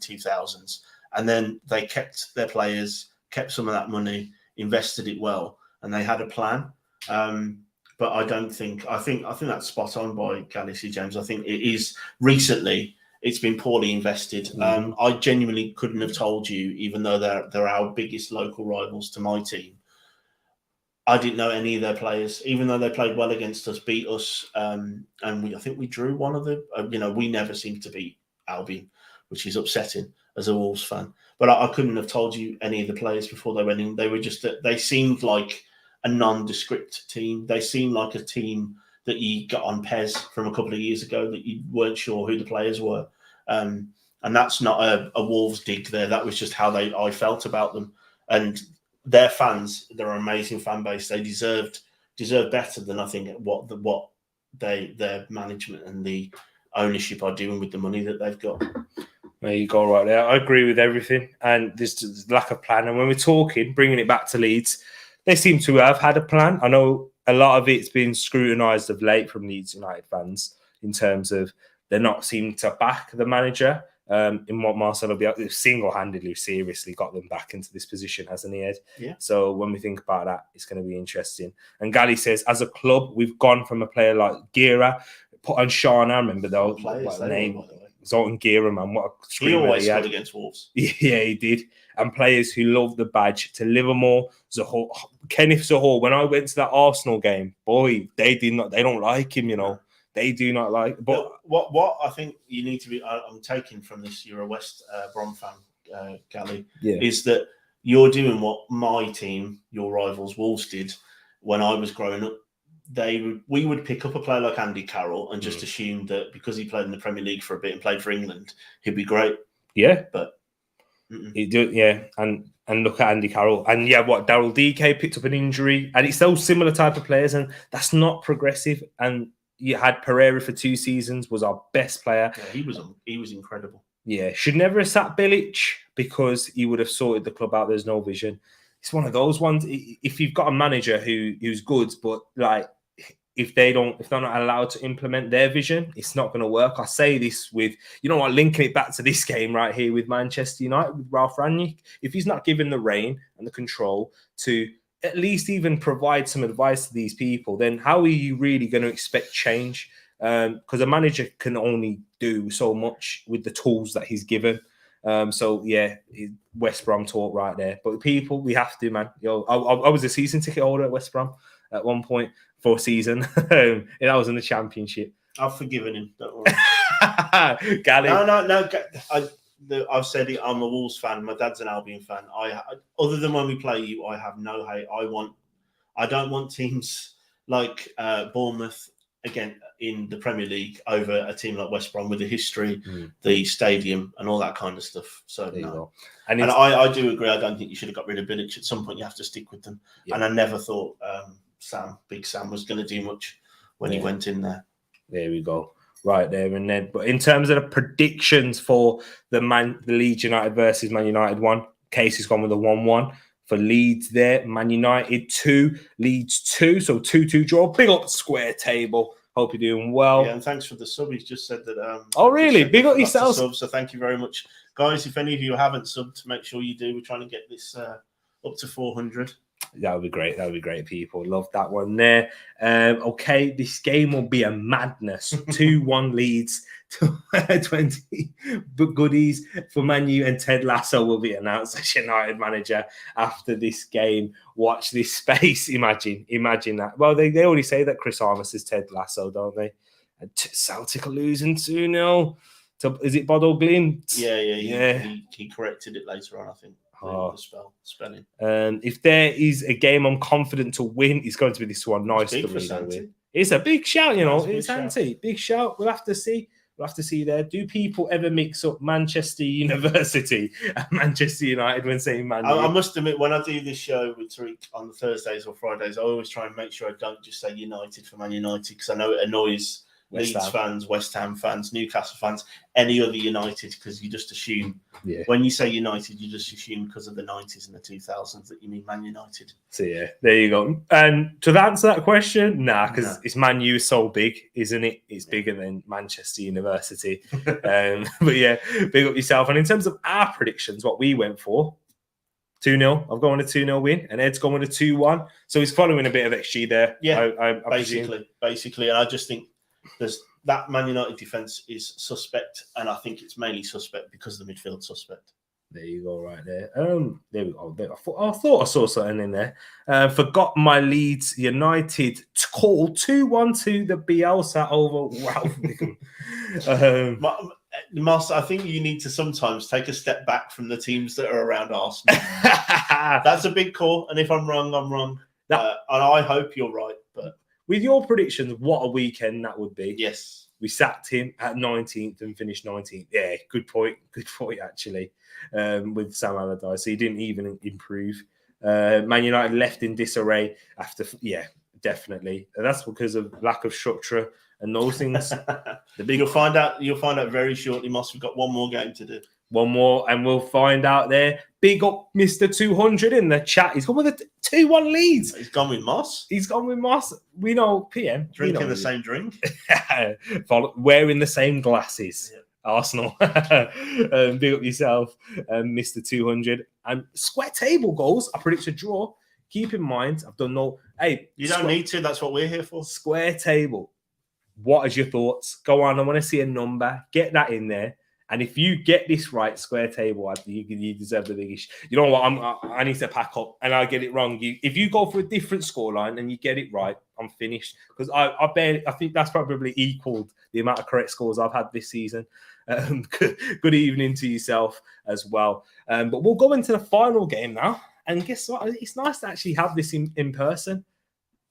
2000s, and then they kept their players, kept some of that money, invested it well, and they had a plan. But I think that's spot on by Galaxy James. I think it is recently it's been poorly invested. I genuinely couldn't have told you, even though they're our biggest local rivals to my team. I didn't know any of their players, even though they played well against us, beat us, and I think we drew one of them. We never seemed to beat Albion, which is upsetting as a Wolves fan. But I couldn't have told you any of the players before they went in. They seemed like a nondescript team. They seemed like a team that you got on Pez from a couple of years ago that you weren't sure who the players were. And that's not a Wolves dig there. That was just how I felt about them. And their fans, they're an amazing fan base. They deserve better than I think what their management and the ownership are doing with the money that they've got. There you go, right there. I agree with everything, and there's lack of plan. And when we're talking, bringing it back to Leeds, they seem to have had a plan. I know a lot of it's been scrutinised of late from Leeds United fans in terms of they're not seeming to back the manager. In what Marcelo Bielsa single-handedly, seriously got them back into this position, hasn't he, Ed? Yeah. So when we think about that, it's going to be interesting. And Gally says, as a club, we've gone from a player like Gira, put on Sean, I remember though, what name, Zoltan Gira, man, what a screamer he always scored against Wolves. Yeah, he did. And players who love the badge to Livermore, Zahor, Kenneth Zahor. When I went to that Arsenal game, boy, they don't like him, They do not like. But what I think you need to be, I'm taking from this, you're a West Brom fan, Gally, is that you're doing what my team, your rivals Wolves, did when I was growing up. We would pick up a player like Andy Carroll and just assume that because he played in the Premier League for a bit and played for England, he'd be great. Yeah, but he do. Yeah, and look at Andy Carroll, and Daryl DK picked up an injury, and it's those similar type of players, and that's not progressive. And you had Pereira for 2 seasons, was our best player. Yeah, he was incredible. Yeah, should never have sat Bilic because he would have sorted the club out. There's no vision. It's one of those ones. If you've got a manager who's good, but like if they're not allowed to implement their vision, it's not going to work. I say this with, linking it back to this game right here with Manchester United, with Ralph Rangnick. If he's not given the reign and the control to at least even provide some advice to these people, then how are you really going to expect change? Because a manager can only do so much with the tools that he's given. West Brom talk right there. But people, we have to, man. I was a season ticket holder at West Brom at one point for a season. And I was in the Championship. I've forgiven him. Don't worry. Gally. No. I've said it. I'm a Wolves fan. My dad's an Albion fan. Other than when we play you, I have no hate. I don't want teams like Bournemouth again in the Premier League over a team like West Brom with the history, the stadium, and all that kind of stuff. So no. And I do agree. I don't think you should have got rid of Bilic. At some point, you have to stick with them. Yeah. And I never thought Big Sam, was going to do much when he went in there. There we go. Right there and then. But in terms of the predictions for the Leeds United versus Man United one, Casey's gone with a 1-1 for Leeds there. Man United 2, Leeds 2. So 2-2 draw. Big up Square Table. Hope you're doing well. Yeah, and thanks for the sub. He's just said that. Oh, really? Big up yourself. So thank you very much. Guys, if any of you haven't subbed, make sure you do. We're trying to get this up to 400. That would be great. That would be great, people. Love that one there. Okay, this game will be a madness. 2-1 Leeds to 20 goodies for Man U, and Ted Lasso will be announced as United manager after this game. Watch this space. Imagine that. Well, they already say that Chris Armas is Ted Lasso, don't they? And Celtic are losing 2-0. Is it Bodo Glimt? Yeah. He corrected it later on, I think. The spelling. If there is a game I'm confident to win, it's going to be this one. Nice to win. It's a big shout, It's Santi. Big shout. We'll have to see. There. Do people ever mix up Manchester University and Manchester United when saying Man U? I must admit, when I do this show with Tereak on the Thursdays or Fridays, I always try and make sure I don't just say United for Man United, because I know it annoys Leeds fans, West Ham fans, Newcastle fans, any other United, because you just assume when you say United, you just assume because of the 90s and the 2000s that you mean Man United. So there you go. And to answer that question, because it's Man U is so big, isn't it? It's bigger than Manchester University. But big up yourself. And in terms of our predictions, what we went for, 2-0. I've gone with a 2-0 win, and Ed's gone with a 2-1. So he's following a bit of XG there. Yeah, basically. And I just think that Man United defence is suspect, and I think it's mainly suspect because of the midfield suspect. There you go, right there. There we go. I thought I saw something in there. Forgot my Leeds United call 2-1 to the Bielsa over Ralph Wiggum. Moss, I think you need to sometimes take a step back from the teams that are around Arsenal. That's a big call, and if I'm wrong, I'm wrong. And I hope you're right. But with your predictions, what a weekend that would be. Yes. We sacked him at 19th and finished 19th. Yeah, good point. Good point, actually, with Sam Allardyce. So he didn't even improve. Man United left in disarray after, definitely. And that's because of lack of structure and those things. You'll find out very shortly, Moss. We've got one more game to do. One more, and we'll find out there. Big up Mr. 200 in the chat. He's gone with a 2-1 leads. He's gone with Moss. We know PM. Drinking the same drink. Wearing the same glasses. Yeah. Arsenal. Big up yourself, Mr. 200. And square table goals. I predict a draw. Keep in mind, I've done no... Hey, you don't need to. That's what we're here for. Square table. What is your thoughts? Go on. I want to see a number. Get that in there. And if you get this right, square table, you deserve the biggest. You know what? I need to pack up, and I get it wrong. If you go for a different scoreline and you get it right, I'm finished. Because I think that's probably equaled the amount of correct scores I've had this season. Good evening to yourself as well. But we'll go into the final game now. And guess what? It's nice to actually have this in person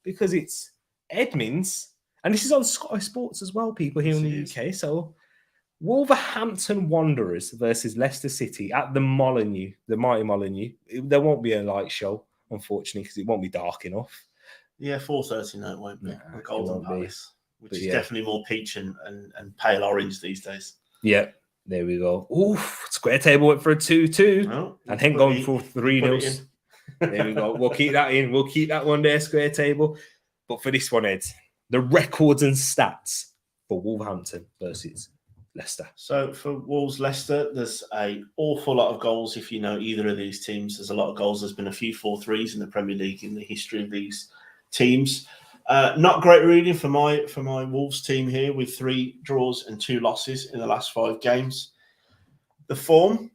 because it's Edmonds, and this is on Sky Sports as well. People here in the UK, so. Wolverhampton Wanderers versus Leicester City at the Molineux, the mighty Molineux. There won't be a light show, unfortunately, because it won't be dark enough. Yeah, 4:30 no, it won't be. The Golden Palace, which is definitely more peach and pale orange these days. Yeah, there we go. Oof, square table went for a 2-2, and then going for 3-0. There we go. We'll keep that in. We'll keep that one there, square table. But for this one, Ed, the records and stats for Wolverhampton versus Leicester. So for Wolves, Leicester, there's an awful lot of goals. If you know either of these teams, there's a lot of goals. There's been a few 4-3s in the Premier League in the history of these teams. Not great reading for my Wolves team here with 3 draws and 2 losses in the last 5 games. The form.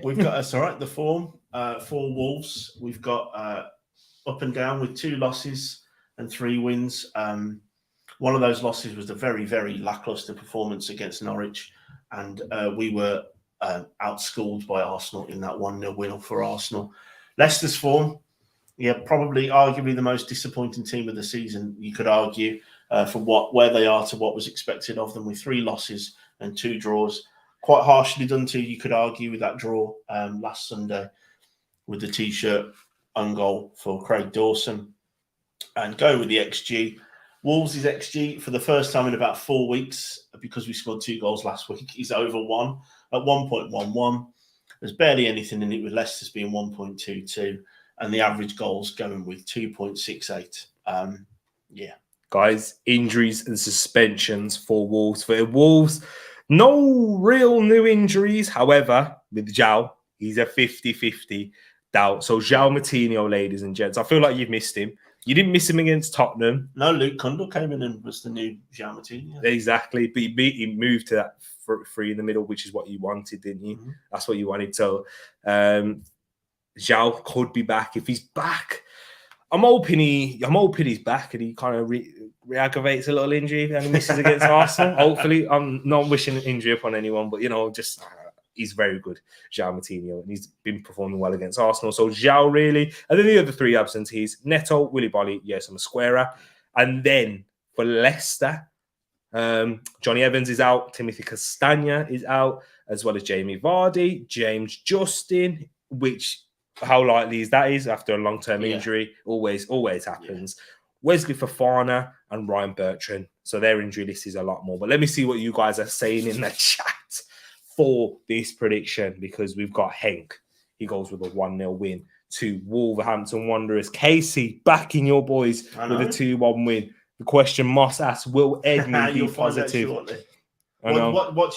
We've got that's all right. The form for Wolves, we've got up and down with 2 losses and 3 wins. One of those losses was a very, very lacklustre performance against Norwich, and we were outschooled by Arsenal in that 1-0 win for Arsenal. Leicester's form, probably arguably the most disappointing team of the season, you could argue, from where they are to what was expected of them, with 3 losses and 2 draws. Quite harshly done to, you could argue, with that draw last Sunday with the T-shirt own goal for Craig Dawson. And going with the XG, Wolves' XG for the first time in about 4 weeks, because we scored 2 goals last week, is over 1 at 1.11. There's barely anything in it, with Leicester's being 1.22, and the average goals going with 2.68. Guys, injuries and suspensions for Wolves. For Wolves, no real new injuries. However, with João, he's a 50-50 doubt. So João Moutinho, ladies and gents, I feel like you've missed him. You didn't miss him against Tottenham. No, Luke Cundle came in and was the new João Moutinho. Exactly. But he moved to that 3 in the middle, which is what you wanted, didn't you? Mm-hmm. That's what you wanted. So João could be back. If he's back, I'm hoping he's back and he kind of re-aggravates a little injury and he misses against Arsenal. Hopefully, I'm not wishing an injury upon anyone, but just he's very good, João Moutinho, and he's been performing well against Arsenal. So João, really. And then the other 3 absentees, Neto, Willy Bolly, yes, I'm a squarer. And then for Leicester, Johnny Evans is out, Timothy Castagna is out, as well as Jamie Vardy, James Justin, which, how likely is that after a long-term injury? Always happens. Yeah. Wesley Fofana and Ryan Bertrand. So their injury list is a lot more. But let me see what you guys are saying in the chat for this prediction, because we've got Henk. He goes with a 1-0 win to Wolverhampton Wanderers. Casey, backing your boys with a 2-1 win. The question Moss asks, will Edmund be positive? What do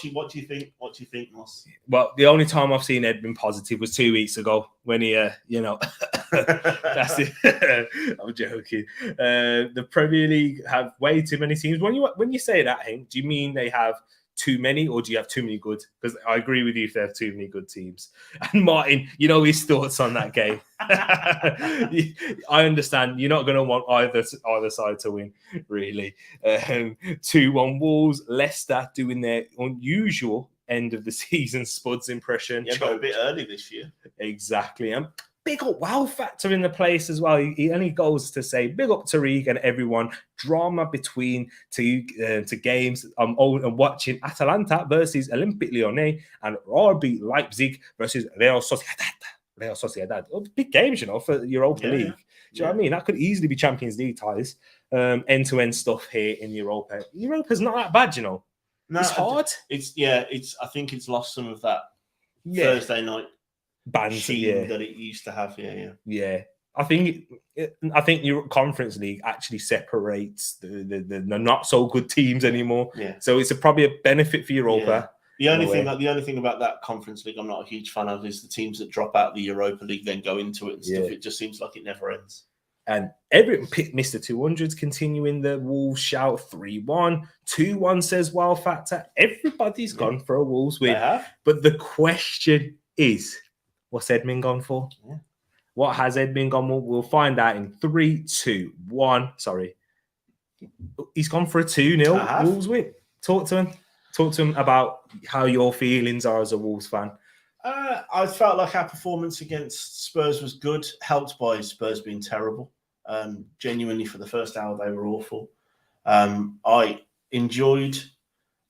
you think? What do you think, Moss? Well, the only time I've seen Edmund positive was 2 weeks ago when he, That's it. I'm joking. The Premier League have way too many teams. When you say that, Hank, do you mean they have too many, or do you have too many good? Because I agree with you if they have too many good teams. And Martin, you know his thoughts on that game. I understand you're not going to want either side to win, really. 2-1 Wolves. Leicester doing their unusual end of the season spuds impression. Yeah, got a bit early this year. Exactly. And big up wow factor in the place as well. He only goes to say big up Tereak and everyone. Drama between two games. I'm watching Atalanta versus Olympique Lyonnais and RB Leipzig versus Real Sociedad. Oh, big games, for Europa League. Do you know what I mean? That could easily be Champions League ties. End-to-end stuff here in Europa. Europa's not that bad, No, it's hard. I think it's lost some of that Thursday night sheen that it used to have. Yeah. I think your Conference League actually separates the not so good teams anymore. Yeah. So it's probably a benefit for Europa. The only thing about that Conference League I'm not a huge fan of is the teams that drop out the Europa League then go into it and stuff. It just seems like it never ends. And Everton picked Mr. 200s, continuing the Wolves shout 3-1. 2-1 says wow factor. Everybody's gone for a Wolves win. But the question is, what's Edmund gone for? Yeah. What has Edmund gone for? We'll find out in 3, 2, 1. Sorry. He's gone for a 2-0 Wolves win. Talk to him about how your feelings are as a Wolves fan. I felt like our performance against Spurs was good, helped by Spurs being terrible. Genuinely, for the first hour, they were awful. I enjoyed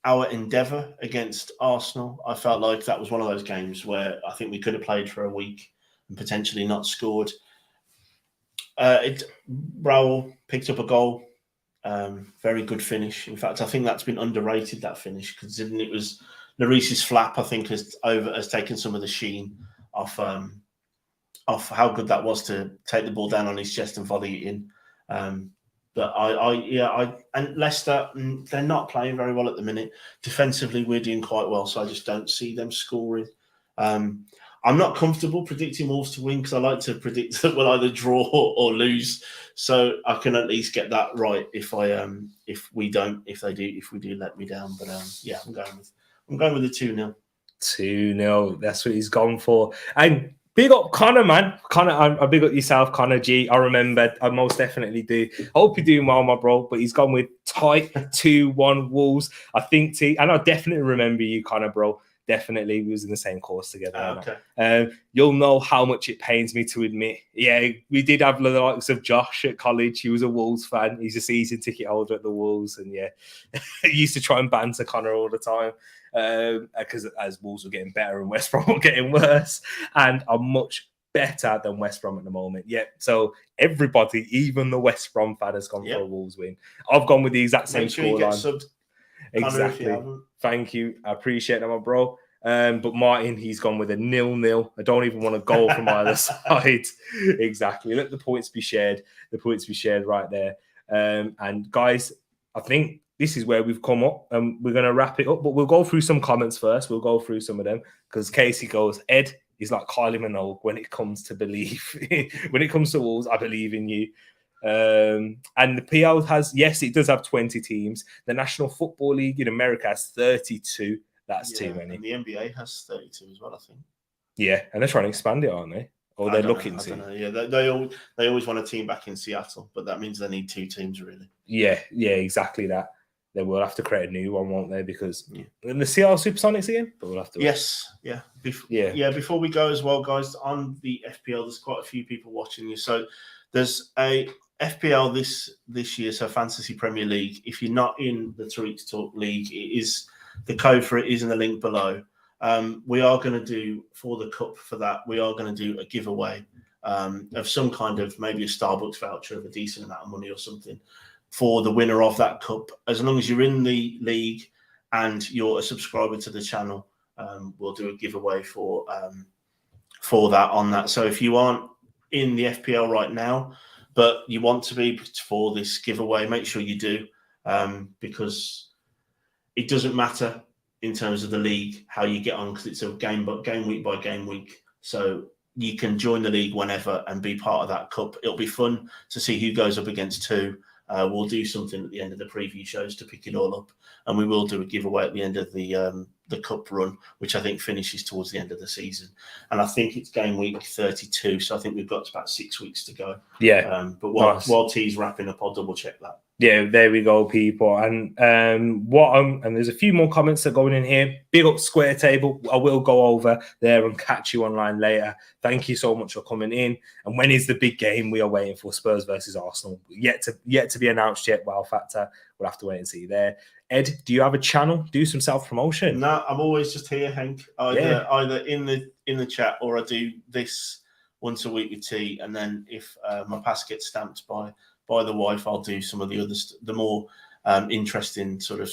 our endeavour against Arsenal. I felt like that was one of those games where I think we could have played for a week and potentially not scored. Raul picked up a goal. Very good finish. In fact, I think that's been underrated, that finish, considering it was Lloris's flap, I think, has taken some of the sheen off how good that was to take the ball down on his chest and volley it in. But and Leicester, they're not playing very well at the minute. Defensively, we're doing quite well, so I just don't see them scoring. I'm not comfortable predicting Wolves to win because I like to predict that we'll either draw or lose, so I can at least get that right if we do let me down. But I'm going with a 2-0. 2-0. That's what he's gone for. And big up Connor, man. Connor, I big up yourself, Connor G. I remember. I most definitely do. I hope you're doing well, my bro. But he's gone with tight 2-1 Wolves. I think and I definitely remember you, Connor, bro. Definitely, we was in the same course together. Okay. You'll know how much it pains me to admit. Yeah, we did have the likes of Josh at college. He was a Wolves fan. He's a season ticket holder at the Wolves, and he used to try and banter Connor all the time because as Wolves were getting better and West Brom were getting worse, and I'm much better than West Brom at the moment. Yeah, so everybody, even the West Brom fan, has gone for a Wolves win. I've gone with the exact same scoreline. Exactly. Thank you. I appreciate that, my bro. But Martin, he's gone with a 0-0. I don't even want a goal from either side. Exactly. Let the points be shared. The points be shared right there. And guys, I think this is where we've come up, and we're going to wrap it up. But we'll go through some comments first. We'll go through some of them because Casey goes, Ed is like Kylie Minogue when it comes to belief. When it comes to Wolves, I believe in you. And the PL it does have 20 teams. The National Football League in America has 32. That's too many. And the NBA has 32 as well, I think. Yeah, and they're trying to expand it, aren't they? Or they're looking to. I don't know. Yeah, they always want a team back in Seattle, but that means they need 2 teams, really. Yeah, exactly that. They will have to create a new one, won't they? Because in the Seattle Supersonics again, but we'll have to. Yes, Before we go as well, guys, on the FPL, there's quite a few people watching you. So there's a FPL this year, so Fantasy Premier League. If you're not in the Tereak Talk League, the code for it is in the link below. We are going to do, for the cup for that, we are going to do a giveaway of some kind of, maybe a Starbucks voucher of a decent amount of money or something for the winner of that cup. As long as you're in the league and you're a subscriber to the channel, we'll do a giveaway for that on that. So if you aren't in the FPL right now, but you want to be for this giveaway, make sure you do, because it doesn't matter in terms of the league how you get on, because it's a game week by game week. So you can join the league whenever and be part of that cup. It'll be fun to see who goes up against who. We'll do something at the end of the preview shows to pick it all up, and we will do a giveaway at the end of the cup run, which I think finishes towards the end of the season. And I think it's game week 32, so I think we've got about 6 weeks to go. Yeah. But while T's wrapping up, I'll double check that. Yeah, there we go, people. And and there's a few more comments that are going in here. Big up Square Table. I will go over there and catch you online later. Thank you so much for coming in. And when is the big game we are waiting for? Spurs versus Arsenal. Yet to be announced yet. Wow factor. We'll have to wait and see there. Ed, do you have a channel? Do some self-promotion. No, I'm always just here, Hank. Either in the chat, or I do this once a week with T, and then if my pass gets stamped by the wife, I'll do some of the others, the more interesting sort of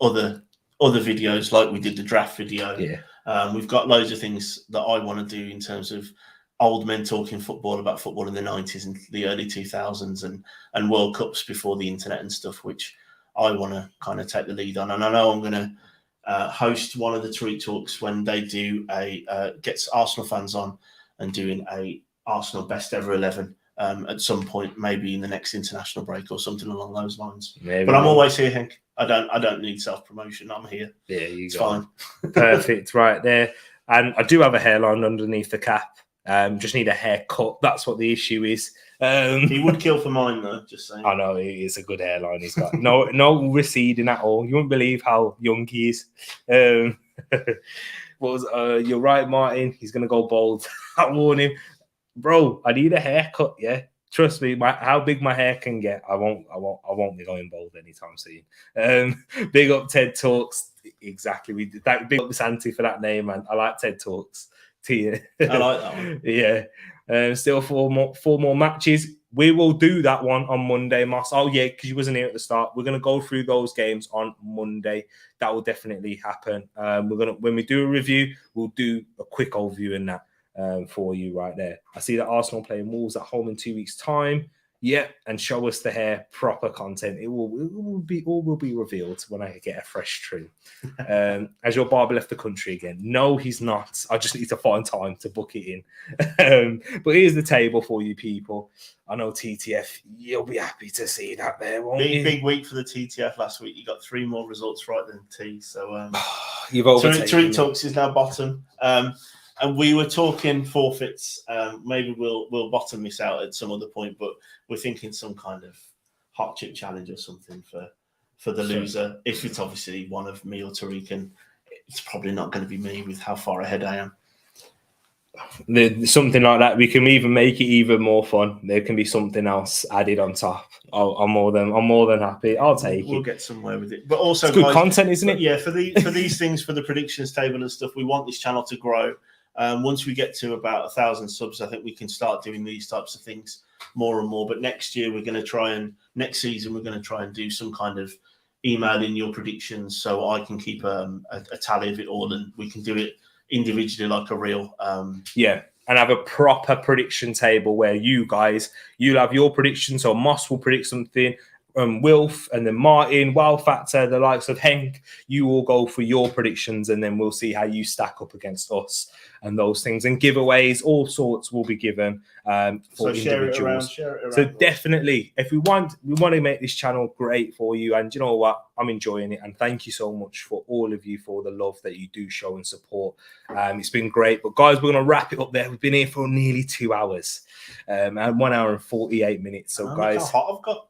other videos, like we did the draft video. Yeah. We've got loads of things that I want to do in terms of old men talking football about football in the 90s and the early 2000s and World Cups before the internet and stuff, which I want to kind of take the lead on. And I know I'm going to host one of the Tereak Talks when they do gets Arsenal fans on and doing a Arsenal best ever 11 at some point, maybe in the next international break or something along those lines. But I'm always here, Hank. I don't need self-promotion. I'm here. Yeah, it's fine. Perfect, right there. And I do have a hairline underneath the cap. Just need a haircut. That's what the issue is. He would kill for mine, though. Just saying. I know it's a good hairline. He's got no receding at all. You wouldn't believe how young he is. You're right, Martin. He's gonna go bald. I warn him, bro. I need a haircut. Yeah, trust me. How big my hair can get, I won't be going bald anytime soon. Big up Ted Talks. Exactly. We did that. Big up Santi for that name, man. I like Ted Talks. I like that one. Yeah. Still four more matches. We will do that one on Monday, Moss. Oh, yeah, because you wasn't here at the start. We're going to go through those games on Monday. That will definitely happen. When we do a review, we'll do a quick overview in that for you right there. I see that Arsenal playing Wolves at home in 2 weeks' time. Yeah, and show us the hair, proper content. It will be revealed when I get a fresh trim. Has your barber left the country again? No, he's not. I just need to find time to book it in. But here's the table for you people. I know TTF, you'll be happy to see that there, won't you? Big week for the TTF last week. You got 3 more results right than T. So you've overtaken Tereak Talks is now bottom. And we were talking forfeits. Maybe we'll bottom this out at some other point, but we're thinking some kind of hot chip challenge or something for the loser. If it's obviously one of me or Tereak, and it's probably not going to be me with how far ahead I am. Something like that. We can even make it even more fun. There can be something else added on top. I'm more than happy. I'll take it. We'll get somewhere with it. But also, it's good content, isn't it? Yeah, for these things, for the predictions table and stuff, we want this channel to grow. Once we get to about 1,000 subs, I think we can start doing these types of things more and more. But next season, we're going to try and do some kind of email in your predictions, so I can keep a tally of it all, and we can do it individually like a reel. Yeah, and have a proper prediction table where you'll have your predictions. So Moss will predict something, Wilf, and then Martin, Wow Factor, the likes of Henk. You all go for your predictions, and then we'll see how you stack up against us and those things. And giveaways, all sorts will be given for individuals. Share it around. So definitely, if we want to make this channel great for you, and you know what, I'm enjoying it. And thank you so much for all of you for the love that you do show and support. It's been great. But guys, we're going to wrap it up there. We've been here for nearly 2 hours, and 1 hour and 48 minutes. So guys, look how hot I've got.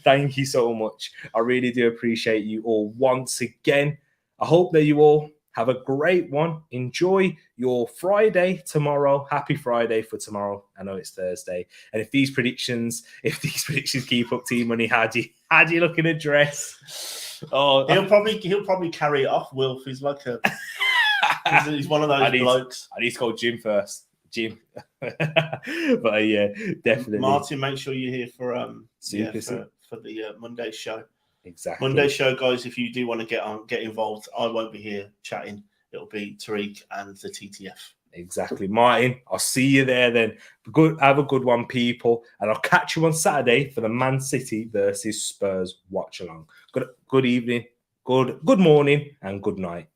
Thank you so much. I really do appreciate you all once again. I hope that you all have a great one. Enjoy your Friday tomorrow. Happy Friday for tomorrow. I know it's Thursday. And if these predictions keep up, Team Money, how do you look in a dress? Oh, he'll probably carry it off. Wilf, he's like he's one of those blokes. I need to go gym first. But yeah, definitely. Martin, make sure you're here for the Monday show. Exactly. Monday show, guys. If you do want to get involved, I won't be here chatting. It'll be Tereak and the TTF. Exactly, Martin. I'll see you there then. Have a good one, people, and I'll catch you on Saturday for the Man City versus Spurs watch along. Good evening, good morning, and good night.